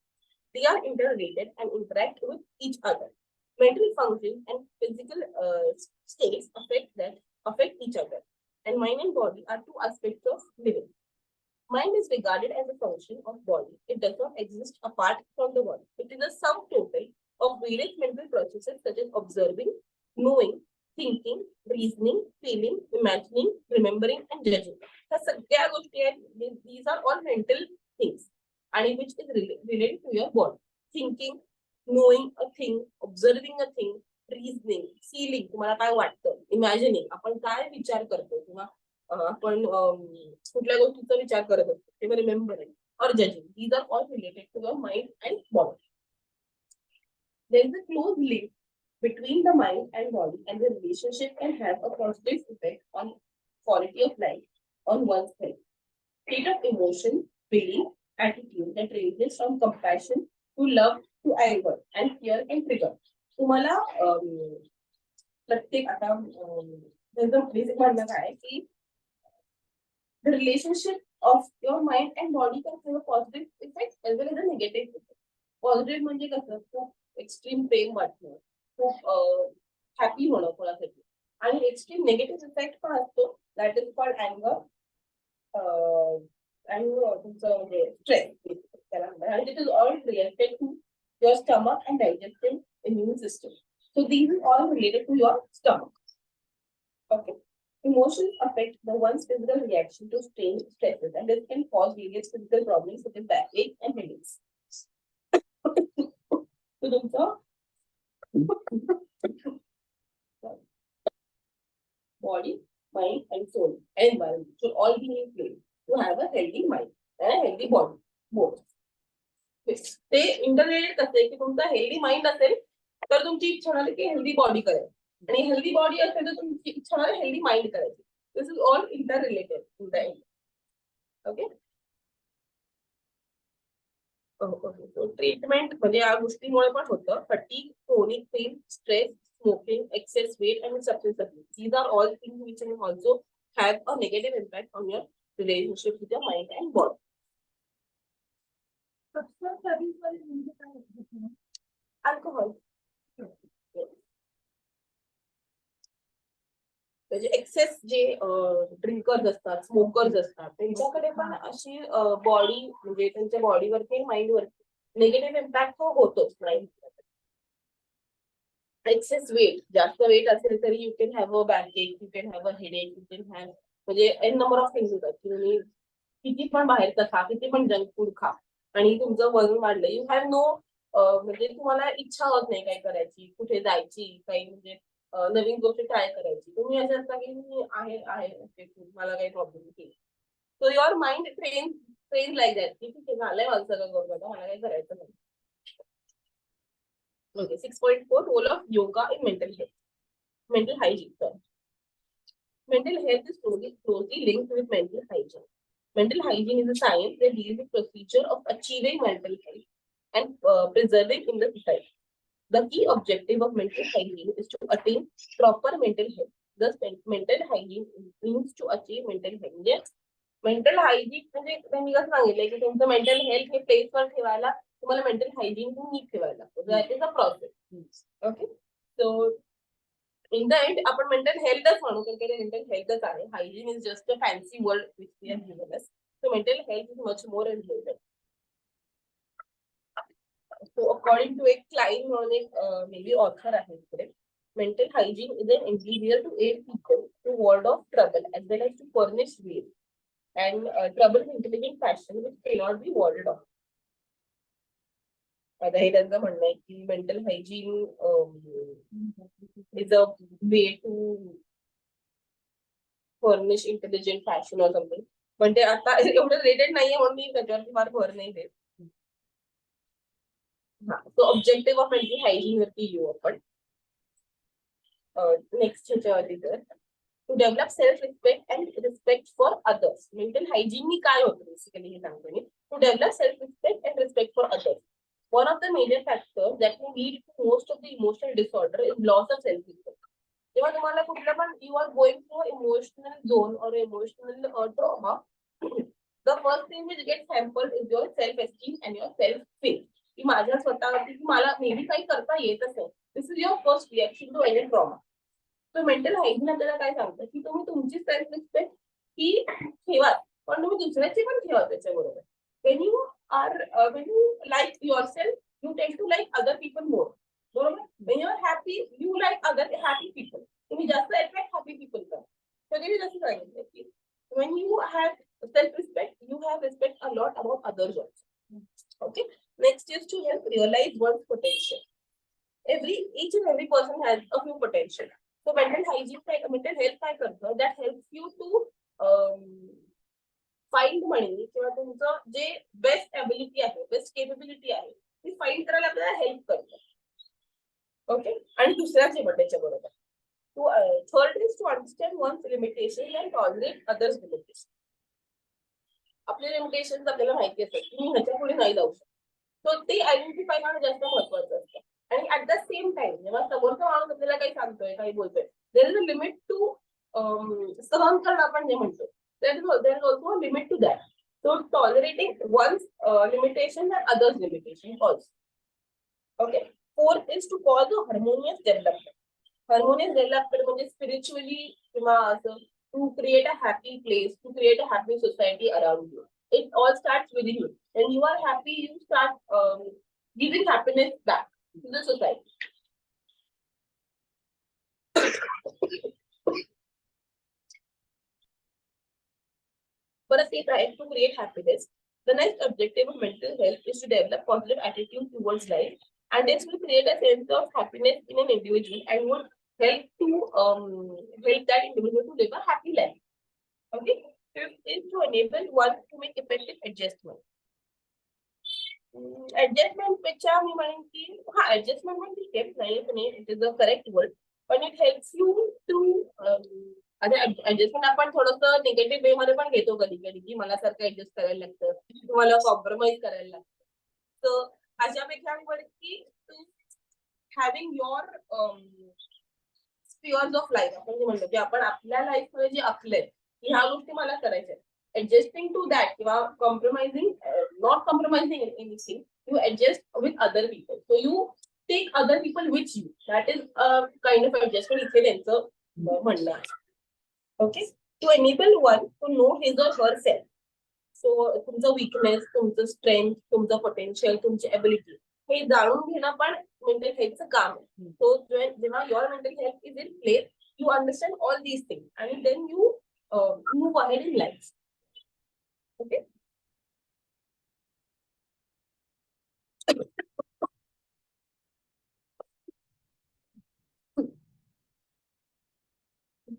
They are interrelated and interact with each other. Mental functions and physical states affect each other. And mind and body are two aspects of living. Mind is regarded as a function of body. It does not exist apart from the body. It is a sum total of various mental processes such as observing, knowing, thinking, reasoning, feeling, imagining, remembering, and judging. ह्या सगळ्या गोष्टी आहेत. These are all mental things and which is related to your body. Thinking, knowing a thing, observing a thing, reasoning, feeling, तुम्हाला काय वाटतं, imagining, आपण काय विचार करतो किंवा आपण कुठल्या गोष्टीचा विचार करत असतो किंवा remembering or judging. These are all related to your mind and body. There is a close link between the mind and body, and the relationship can have a positive effect on quality of life on one's health. State of emotion, feeling, attitude that ranges from compassion to love to anger and fear and trigger. तुम्हाला प्रत्येक आता त्याचं basic म्हणणं काय आहे की the relationship of your mind and body can have a positive effect as well as a negative effect. Positive म्हणजे कसं खूप एक्स्ट्रीम प्रेम वाटणं, खूप हॅपी होणं कोणासाठी, आणि एक्स्ट्रीम नेगेटिव्ह इफेक्ट पण असतो दॅट इज कॉल्ड अँगर आणि तुमचं म्हणजे स्ट्रेस त्याला म्हणतात, आणि it is all related to your stomach and digestive immune system. So these is all related to your stomach. Okay. Emotions affect the one's physical reaction to strain, stresses, and this can cause various physical problems such as backache and headaches. So, body, mind, and soul and environment should all be in place to have a healthy mind and a healthy body. Both. ते interrelated कसं आहे की तुमचा healthy mind असेल तर तुमची इच्छा होणार की हेल्दी बॉडी करेल, आणि हेल्दी बॉडी असेल तर तुमची इच्छा होणार हेल्दी माइंड करायची. This is all inter related in the end. Okay. So treatment म्हणजे या गोष्टीमुळे पण होतं fatigue, chronic pain, stress, smoking, excess weight, and substance abuse. These are all things which can also have a negative impact on your relationship with your mind and body. Substance abuse वाले म्हणजे काय होतं? Alcohol. म्हणजे access जे drinkers असतात, smokers असतात, त्यांच्याकडे पण अशी बॉडी म्हणजे त्यांच्या बॉडीवरती माइंडवरती निगेटिव्ह इम्पॅक्ट होतोच. नाही एक्सेस वेट, जास्त वेट असेल तरी you can have a backache, you can have a headache, you can have म्हणजे एन नंबर ऑफ थिंग्स होतात की तुम्ही किती पण बाहेरचं खा, किती पण जंक फूड खा आणि तुमचं वजन वाढलं, यू हॅव नो म्हणजे तुम्हाला इच्छा होत नाही काय करायची, कुठे जायची, काही म्हणजे नवीन गोष्टी ट्राय करायची. तुम्ही असं असता की मी आहे ओके मला काही प्रॉब्लेम नाही. So your mind train like that की ठीक आहे झालंय माझं सगळं करून मला काही करायचं नाही. Okay, 6.4 role of yoga in mental health. Mental hygiene. Sorry. Mental health is closely linked with mental hygiene. Mental hygiene is a science that deals with procedure of achieving mental health and preserving in the society. The key objective of mental hygiene is to attain proper mental health. Thus, mental hygiene means to achieve mental health. Yes, mental hygiene म्हणजे मी कसं सांगितलंय की तुमचं mental health हे प्लेसवर ठेवायला तुम्हाला mental hygiene पण नीट ठेवायला लागतो. That is a process. Okay. So in the end आपण मेंटल हेल्थच म्हणू कारण की मेंटल हेल्थच आहे. Hygiene is just a fancy word which we have given us. So mental health is much more important. So according to a Klein म्हणून एक maybe author आहे इकडे, mental hygiene is an endeavor to aid people to ward off trouble as well as to furnish ways and trouble in intelligent fashion which cannot be warded off. आता हे त्यांचं म्हणणं आहे की mental hygiene is a way to furnish intelligent fashion or something. पण ते आता एवढं रिलेटेड नाहीये म्हणून मी त्याच्यावरती फार भर नाही देत. हा, so objective of mental hygiene वरती येऊ आपण नेक्स्ट ह्याच्यावरती. तर to develop self respect and respect for others. Mental hygiene काय होतं बेसिकली हे सांगतो मी. To develop self respect and respect for others. One of the major factors that can lead to most of the emotional disorder is loss of self-respect. जेव्हा तुम्हाला कुठलं पण you are going through an emotional zone or emotional trauma, the first thing which gets hampered is your self-esteem and your self-faith. की माझ्या स्वतःवरती की मला नेहमी काही करता येतच नाही. This is your first reaction to any trauma. So mental hygiene आपल्याला काय सांगतं की तुम्ही तुमची सेल्फ रिस्पेक्ट ही ठेवा, पण तुम्ही दुसऱ्याची पण ठेवा त्याच्याबरोबर. When you like yourself, you tend to like other people more. बरोबर? When you are happy, you like other happy people. तुम्ही जास्त attract happy people का? कधी मी जसं सांगितलं की when you have self-respect, you have respect a lot about others also. Okay. Next is to help realize one's potential. Each and every person has a few potential. So mental hygiene, mental health काय करतं? That helps you to find money किंवा तुमचं जे best ability आहे, best capability आहे ती find करायला आपल्याला हेल्प करतं. ओके. आणि दुसऱ्याचे पण त्याच्याबरोबर third is to understand one's limitation and tolerate others limitation. आपले लिमिटेशन आपल्याला माहिती असतात की मी ह्याच्या पुढे नाही जाऊ शकत. सो ते आयडेंटिफाय करणं जास्त महत्वाचं असतं. आणि ऍट द सेम टाइम जेव्हा समोरचा माणूस आपल्याला काही सांगतोय काही बोलतोय, there is a limit to सहन करणं आपण जे म्हणतो. There is also a limit to that. So tolerating one's limitation and others' limitation also. Okay. Fourth is to cause a harmonious development. Harmonious development means spiritually, to create a happy place, to create a happy society around you. It all starts within you. When you are happy, you start giving happiness back to the society. But if I to create happiness, the next objective of mental health is to develop positive attitude towards life, and this will create a sense of happiness in an individual and would help that individual to live a happy life. Okay. Fifth is to enable one to make effective adjustment. Adjustment पेक्षा मी म्हणेन की adjustment पण ठीक आहे, नाही पण it is the correct word, but it helps you to आता adjustment आपण थोडंसं निगेटिव्ह वे मध्ये पण घेतो कधी कधी की मला सारखं ऍडजस्ट करायला लागतं, तुम्हाला कॉम्प्रोमाइज करायला लागतं. सो अशापेक्षा मी म्हणेन की to having your spheres of life, आपण जे म्हणतो की आपण आपल्या लाईफ मध्ये जे आखलंय की ह्या गोष्टी मला करायच्या, ऍडजस्टिंग टू दॅट किंवा compromising, not compromising anything, you adjust with other people. So you take other people with you. That is a kind of adjustment इथे त्यांचं म्हणणं आहे. Okay, to enable one to know his or herself. So तुमचं weakness, तुमचं strength, तुमचं potential, तुमची ability हे जाणून घेणं पण mental healthचं काम आहे. So जेव्हा your mental health is in place, you understand all these things and then you move ahead in life. Okay.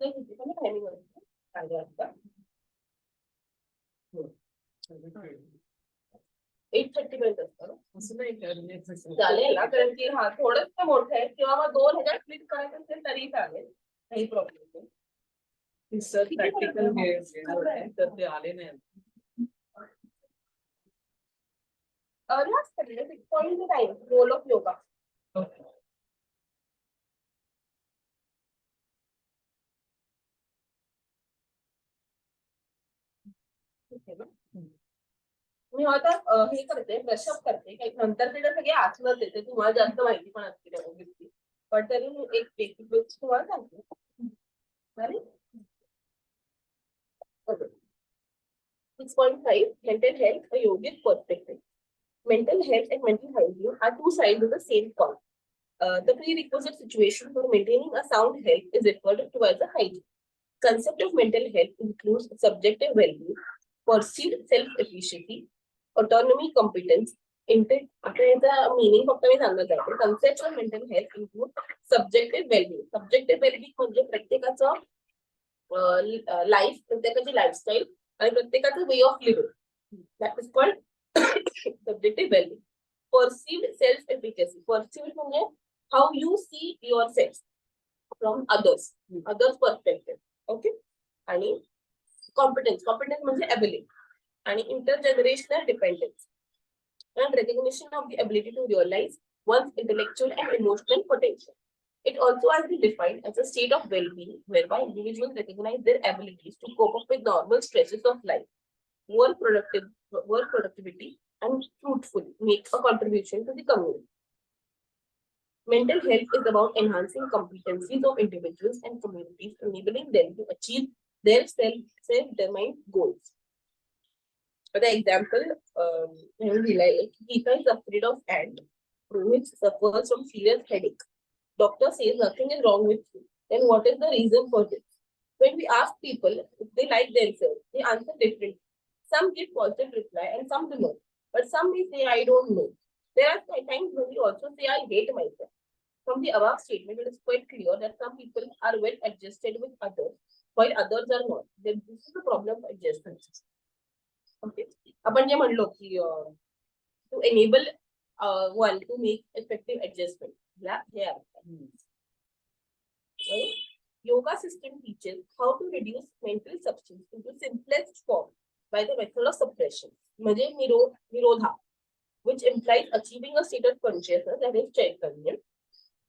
timing असतं. 8:30 पर्यंत असतं. असं नाही करणे चालेल ना, कारण की हा थोडंसं मोठं आहे किंवा मग 2 ह्याच्यात क्लिक करायचं असेल तरी चालेल, काही प्रॉब्लेम नाही. सर प्रॅक्टिकल तर ते आले नाही. Last period, 6.9 role of yoga. मी आता हे करते, ब्रशअप करते, काही नंतर ते सगळे आसनच येते, तुम्हाला जास्त माहिती पण असते, पण तरी मी एक बेसिक बेसिक तुम्हाला सांगते. चालेल. 6.5 mental health, a yogic perspective. Mental health and mental hygiene are two sides of the same coin. The prerequisite situation for maintaining a sound health is referred to as a hygiene. Concept of mental health includes subjective well-being, perceived self-efficacy, autonomy, competence. आता याचा meaning फक्त मी सांगत आहे. Concepts of mental health include subjective well-being. Subjective well-being म्हणजे प्रत्येकाचं life, प्रत्येकाची lifestyle आणि प्रत्येकाचं way of living. That is called subjective well-being. Perceived self-efficacy. Perceived म्हणजे how you see yourself from others perspective. Okay. आणि कॉम्पिटन्स म्हणजे ability. आणि intergenerational dependence and recognition of the ability to realize one's intellectual and emotional potential. It also has been defined as a state of well-being whereby individuals recognize their abilities to cope up with normal stresses of life, work productivity, and fruitfully make a contribution to the community. Mental health is about enhancing competencies of individuals and communities, enabling them to achieve their self-determined goals. For the example, Geeta is afraid of ant. Rohit suffers from serious headache. Doctor says nothing is wrong with you. Then what is the reason for this? When we ask people if they like themselves, they answer differently. Some give positive reply and some do not. But some may say, I don't know. There are times when we also say, I hate myself. From the above statement, it is quite clear that some people are well adjusted with others, while others are not. Then this is the problem of adjustment. Okay. आपण जे म्हणलो की to enable one to make effective adjustment. Yeah, yeah. Right? Yoga system teaches how to reduce mental substance into simplest form by the method of suppression. म्हणजे nirodha, which implies achieving a state of consciousness that is chaitanya.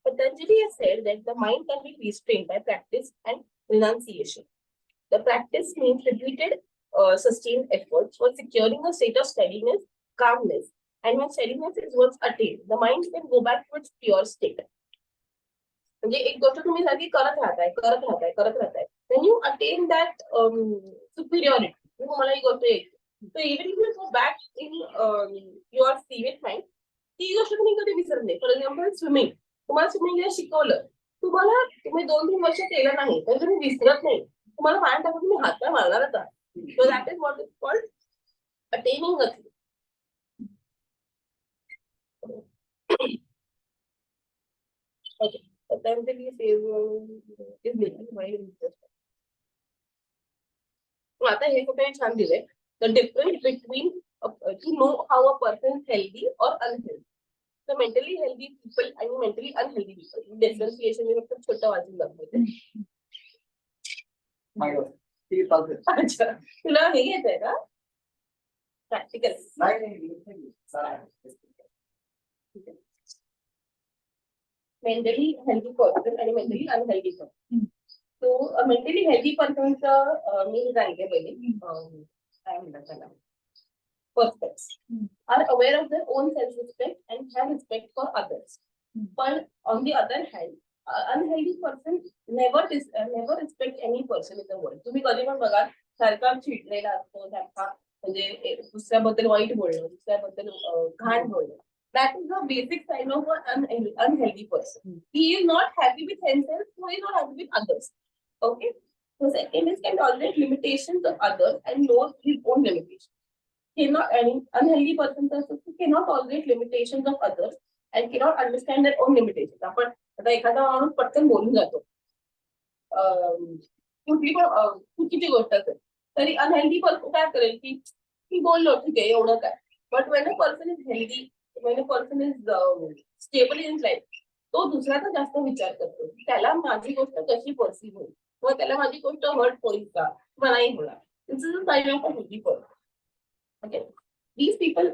Patanjali has said that the mind can be restrained by practice and renunciation. The practice means repeated sustained efforts for securing a state of steadiness, calmness, and when steadiness is once attained, the mind can go back to its pure state. म्हणजे एक गोष्ट तुम्ही सारखी करत राहताय when you attain that superiority, तुम्हाला ही गोष्ट येते. So even if you go back in your state mind, ती गोष्ट तुम्ही कधी विसरत नाही. फॉर एक्झाम्पल स्विमिंग, तुम्हाला स्विमिंग शिकवलं, तुम्ही 2-3 वर्ष केलं नाही तर तुम्ही विसरत नाही. तुम्हाला पाण्यात टाकून तुम्ही हात मारणारच आहात. So that is what is called attaining a thing. Okay. Patanjali says is making mind interesting. आता हे कुठे छान दिलंय. The difference between to know how a person is healthy or unhealthy. So mentally healthy people and mentally unhealthy people. Differentiation मी फक्त छोटं वाचून दाखवते. अच्छा, तुला हे येतंय का? प्रॅक्टिकल मेंटली हेल्दी पर्सन आणि mentally unhealthy person. So mentally healthy पर्सनचं मी सांगितलं पहिले काय म्हणतात त्याला prospects are aware of their own self respect and have respect for others. पण on the other hand unhealthy person never respect any person in the world. तुम्ही कधी पण बघा सारखा चिडलेला असतो, सारखा म्हणजे दुसऱ्याबद्दल वाईट बोलणं, दुसऱ्याबद्दल घाण बोलणं. That is the basic sign of an unhealthy person. He is not happy with himself, so he is not happy with others. Okay. So second is can tolerate limitations of others and knows his own limitations. An unhealthy person cannot tolerate limitations of others and cannot understand their own limitations. आपण आता एखादा माणूस पटकन बोलून जातो, कुठली पण चुकीची गोष्ट असेल तरी अनहेल्दी पर्सन काय करेल की बोललो ठीक आहे एवढं काय. But Wien a person is healthy, Wien a person is stable in life, तो दुसऱ्याचा जास्त विचार करतो. त्याला माझी गोष्ट कशी पर्सिव्ह होईल किंवा त्याला माझी गोष्ट हर्ट होईल का किंवा नाही होणार. This is a sign of a healthy person. Okay. These people,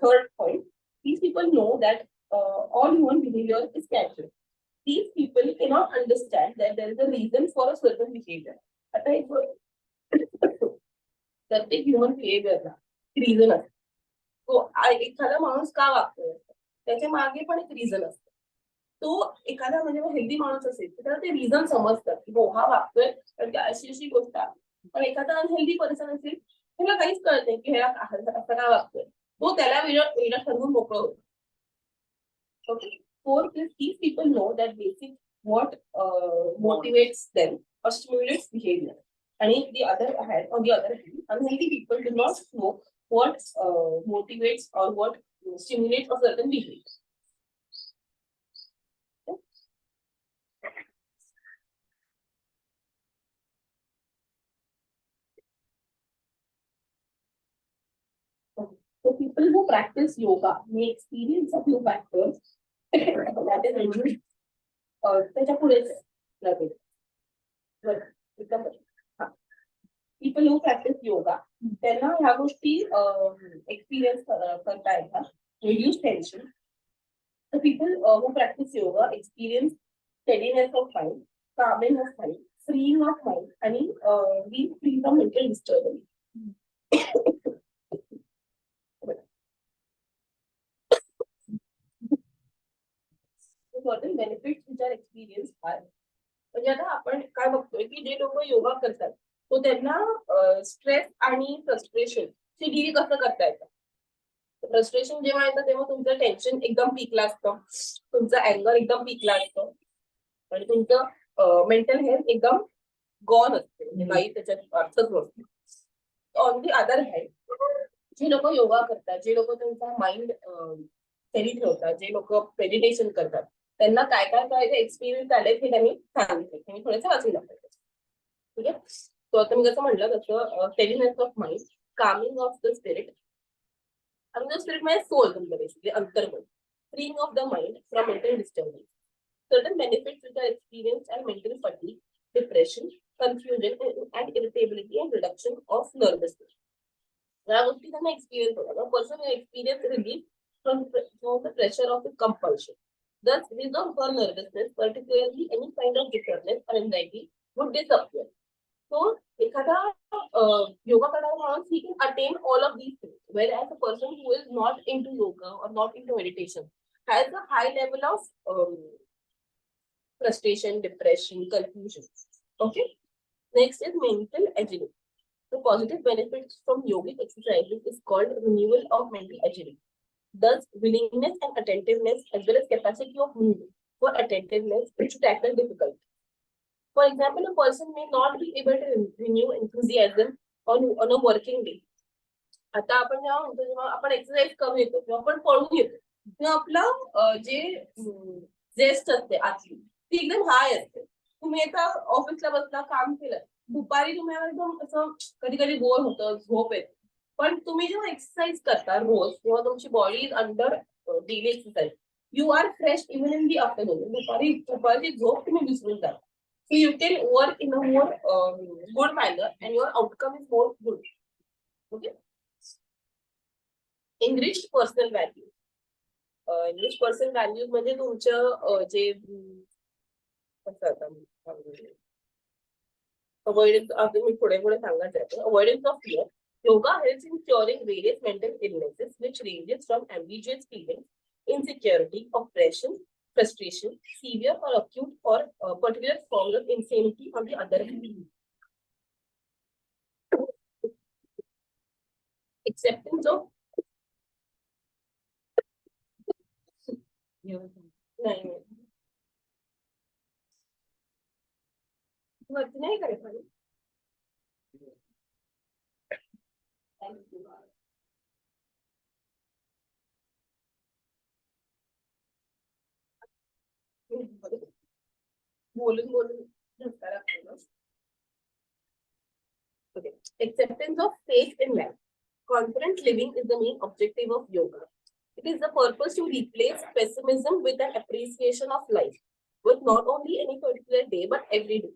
third point, these people know that all human behavior is casual. These people cannot understand that there is a reason for a certain behavior. आता एक प्रत्येक human बिहेवियरला reason असतं. तो एखादा माणूस का वागतोय त्याच्या मागे पण एक रिझन असतं. तो एखादा म्हणजे हेल्दी माणूस असेल तर त्याला ते रिझन समजतात की हो हा वागतोय तर अशी अशी गोष्ट आहे. पण एखादा अनहेल्दी पर्सन असेल त्याला काहीच कळत नाही की ह्याला असं का वागतोय. तो त्याला वेगळं ठरवून मोकळं होतो. Okay. Fourth is these people know that basic what motivates them or stimulates behavior. And on the other hand, unhealthy people do not know what motivates or what stimulates a certain behavior. So people who practice yoga may experience a few factors that is त्याच्या पुढेच एकदम हा. People who practice yoga त्यांना ह्या गोष्टी experience करता येतात. Reduce tension. The people who practice yoga experience steadiness of mind, calming of mind, freeing of mind, and being free from mental disturbance. Certain benefits which are experienced are म्हणजे आता आपण काय बघतोय की जे लोक योगा करतात तो त्यांना स्ट्रेस आणि फ्रस्ट्रेशन ची डील कसं करता येतं. फ्रस्ट्रेशन जेव्हा येतं तेव्हा तुमचं टेन्शन एकदम पीकला असतं, तुमचं अँगर एकदम पीकला असतं आणि तुमचं मेंटल हेल्थ एकदम गॉन असते, म्हणजे काही त्याच्यात अर्थच नसतो. ऑन दी अदर हँड जे लोक योगा करतात, जे लोक त्यांचा माइंड स्टेडी ठेवतात, जे लोक मेडिटेशन करतात त्यांना काय काय काय एक्सपिरियन्स आले हे त्यांनी सांगितले. त्यांनी थोडेसे वाचून दाखवले. ठीक आहे. तो आता मी जसं म्हटलं तसं steadiness of mind, Kameng of the spirit. आणि द स्पिरिट म्हणजे सोल तुमचं बेसिकली अंतर्मन. Freeing of the mind from mental disturbance. Certain benefits which are experienced are mental fatigue, depression, confusion, and irritability, and reduction of nervousness. या गोष्टी त्यांना experience होतात. Person experience relief from the pressure of the compulsion. Thus, his or her nervousness, particularly any kind of disturbance or anxiety, would disappear. So, एखादा yoga करणारा माणूस he can attain all of these things, whereas a person who is not into yoga or not into meditation has a high level of frustration, depression, confusion. Okay. Next is mental agility. The positive benefits from yogic exercises is called renewal of mental agility. Thus, willingness and attentiveness as well as capacity of movement for attentiveness to tackle difficulty. For example, a person may not be able to renew enthusiasm on a working day. आता आपण जेव्हा म्हणतो जेव्हा आपण exercise करून येतो किंवा आपण पळून येतो तेव्हा आपलं जे जेस्ट असते आतली ती एकदम हाय असते. तुम्ही एका ऑफिसला बसला काम केलं दुपारी तुम्हाला एकदम असं कधी कधी बोर होतं, झोप येते. पण तुम्ही जेव्हा एक्सरसाइज करता रोज तेव्हा तुमची body is under daily exercise. You are fresh even in the afternoon. दुपारची झोप तुम्ही विसरून जाता. So you can work in a more good manner and your outcome is more good. Okay. Enriched personal values. Enriched personal values म्हणजे तुमचं जे avoidance मी पुढे पुढे सांगत जाते. Avoidance of fear. Yoga helps in curing various mental illnesses which ranges from ambiguous feelings, insecurity, oppression, frustration, severe or acute or particular forms of insanity on the other hand. Acceptance of नाही वरती नाही करायचं. बोलून बोलून धक्का लागतो ना. Okay. Acceptance of fate in life. Confident living is the main objective of yoga. It is the purpose to replace pessimism with an appreciation of life, with not only any particular day but every day.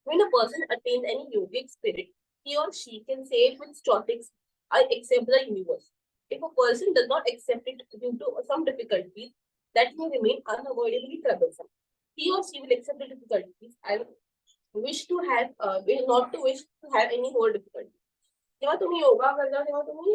When a person attains any yogic spirit, he or she can say it with stoics, I accept the universe. If a person does not accept it due to some difficulties, that may remain unavoidably troublesome. He or she will accept the difficulties and wish to have, will not to wish to have any more difficulties. जेव्हा तुम्ही योगा करता तेव्हा तुम्ही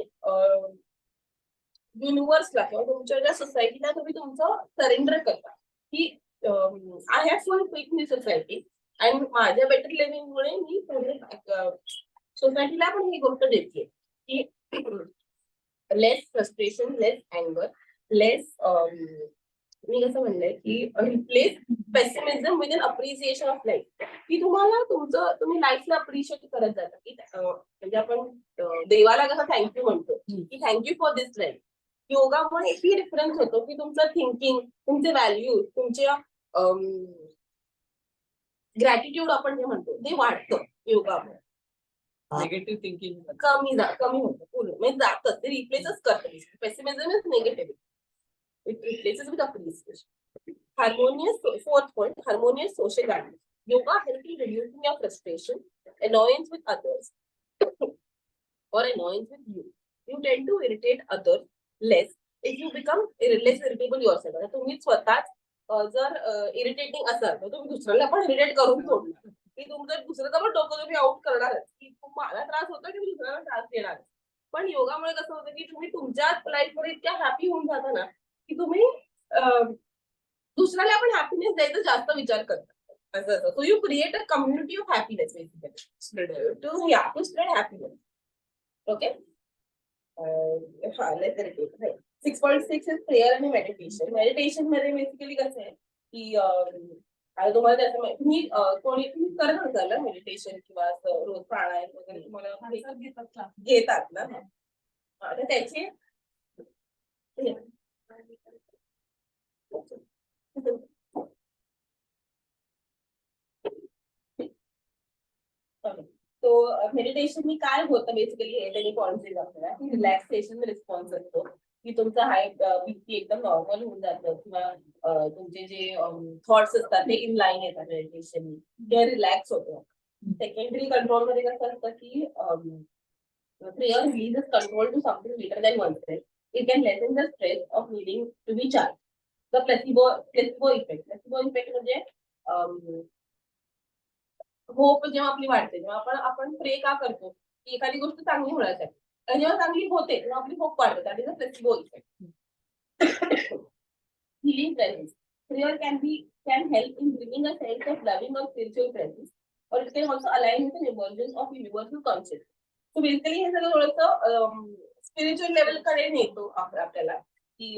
युनिव्हर्सला किंवा तुमच्या ज्या सोसायटीला तुम्ही तुमचं सरेंडर करता की I have full faith in society आणि माझ्या बेटर लिव्हिंगमुळे मी सोसायटीला पण ही गोष्ट देते की लेस फ्रस्ट्रेशन, लेस अँगर, लेस मी कसं म्हणलंय की replace pessimism with an appreciation of life. की तुम्हाला तुम्ही लाईफला अप्रिशिएट करत जाता की म्हणजे आपण देवाला कसं थँक्यू म्हणतो की थँक्यू फॉर दिस लाईफ. योगामुळे ही डिफरन्स होतो की तुमचं थिंकिंग, तुमचे व्हॅल्यूज, तुमच्या ग्रॅटिट्यूड आपण जे म्हणतो ते वाढतं योगामुळे. निगेटिव्ह थिंकिंग कमी होतं पूर्ण म्हणजे जातं ते रिप्लेसच करतं. Pessimism is negative. It replaces with appreciation. Harmonious, fourth point, harmonious social values. Yoga helps in reducing your frustration, annoyance with others, or annoyance with you. You tend to irritate others less if you become less irritable yourself. आता तुम्ही स्वतःच जर irritating असाल तर तुम्ही दुसऱ्याला पण irritate करून सोडणार की तुमचं दुसऱ्याचं पण डोकं तुम्ही आउट करणारच की मला त्रास होतो की मी दुसऱ्याला त्रास देणार. पण योगामुळे कसं होतं की तुम्ही तुमच्याच लाईफमध्ये इतक्या हॅपी होऊन जाता ना की तुम्ही दुसऱ्याला पण हॅपीनेस द्यायचा जास्त विचार करता असं. So you create a community of happiness basically to spread happiness. Okay. let's repeat. Right. 6.6 is prayer आणि मेडिटेशन. मेडिटेशन मध्ये बेसिकली कसं आहे की आता तुम्हाला त्याचं तुम्ही तुम्ही करत असाल ना मेडिटेशन किंवा असं रोज प्राणायाम वगैरे तुम्हाला घेतात ना. तर त्याचे तो मेडिटेशन काय होतं बेसिकली हे त्याने पॉइंट आपल्याला की रिलॅक्सेशन रिस्पॉन्स असतो की तुमचा हाय बीपी एकदम नॉर्मल होऊन जातं किंवा तुमचे जे थॉट्स असतात ते इन लाईन येतात मेडिटेशन किंवा रिलॅक्स होतं. सेकंडरी कंट्रोल मध्ये कसं असतं की prayer releases control to something greater than oneself. It can lessen the stress of needing to be charged. The placebo effect. Placebo effect म्हणजे होप जेव्हा आपली वाढते जेव्हा आपण प्रे का करतो की एखादी गोष्ट चांगली होण्यासाठी आणि जेव्हा चांगली होते तेव्हा आपली होप वाढते. That is a placebo effect. Healing presence. Prayer can help in bringing a sense of loving or spiritual presence, or it can also align with an emergence of universal consciousness. So basically हे सगळं थोडंसं spiritual level कडे नेतो आपल्याला की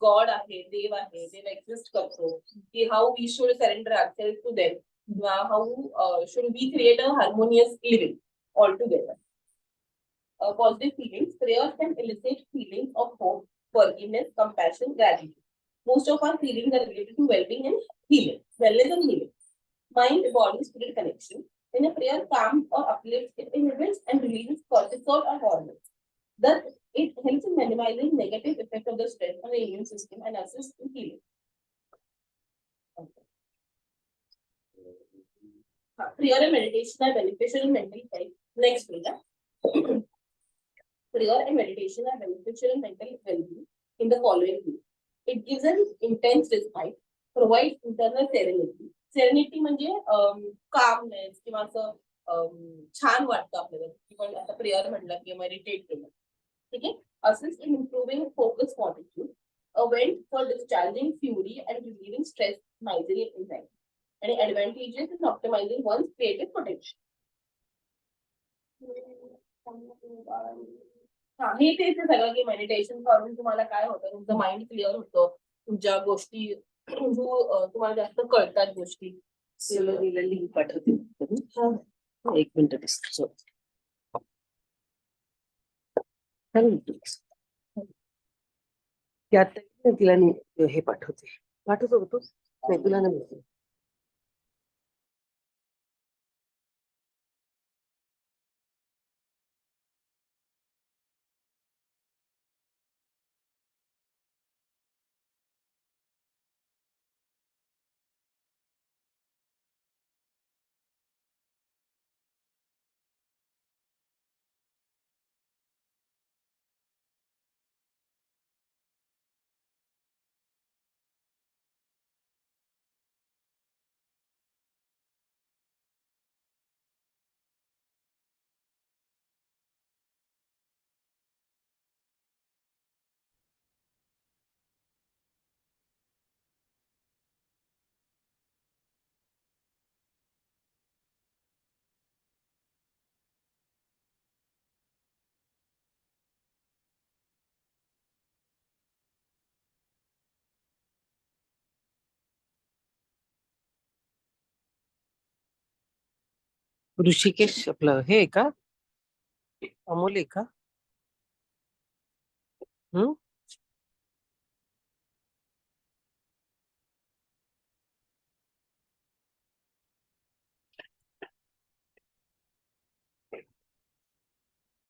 God आहे, देव आहे, देव exist करतो की how we should surrender ourselves to them किंवा how should we create a harmonious living all together. Positive feelings. Prayers can elicit feelings of hope, forgiveness, compassion, gratitude. Most of our feelings are related to well-being and healing. Wellness and healing. Mind, body, spirit connection. When a prayer calms or uplifts, it inhibits and releases cortisol or hormones. Thus, it helps in minimizing negative effect of the stress on the immune system and assists in healing. Prayer and meditation are beneficial in mental health. Next, please. Prayer and meditation are beneficial in mental well-being in the following way. It gives an intense respite, provides internal serenity. Serenity म्हणजे calmness किंवा असं छान वाटतं आपल्याला किंवा आता prayer म्हटलं किंवा मेडिटेट केलं. ठीक आहे. Assist in improving focus fortitude, a vent for discharging fury and relieving stress, misery and anxiety. And advantages in optimizing one's creative potential. हे तेच सगळं की मेडिटेशन करून तुम्हाला काय होतं तुमचं माइंड क्लिअर होतं तुमच्या गोष्टी तुम्हाला जास्त कळतात गोष्टी. लिंक पाठवते. एक मिनिट त्यात तिला हे पाठवतो तू नाही तुला नाही. ऋषिकेश आपलं हे का अमोल आहे का?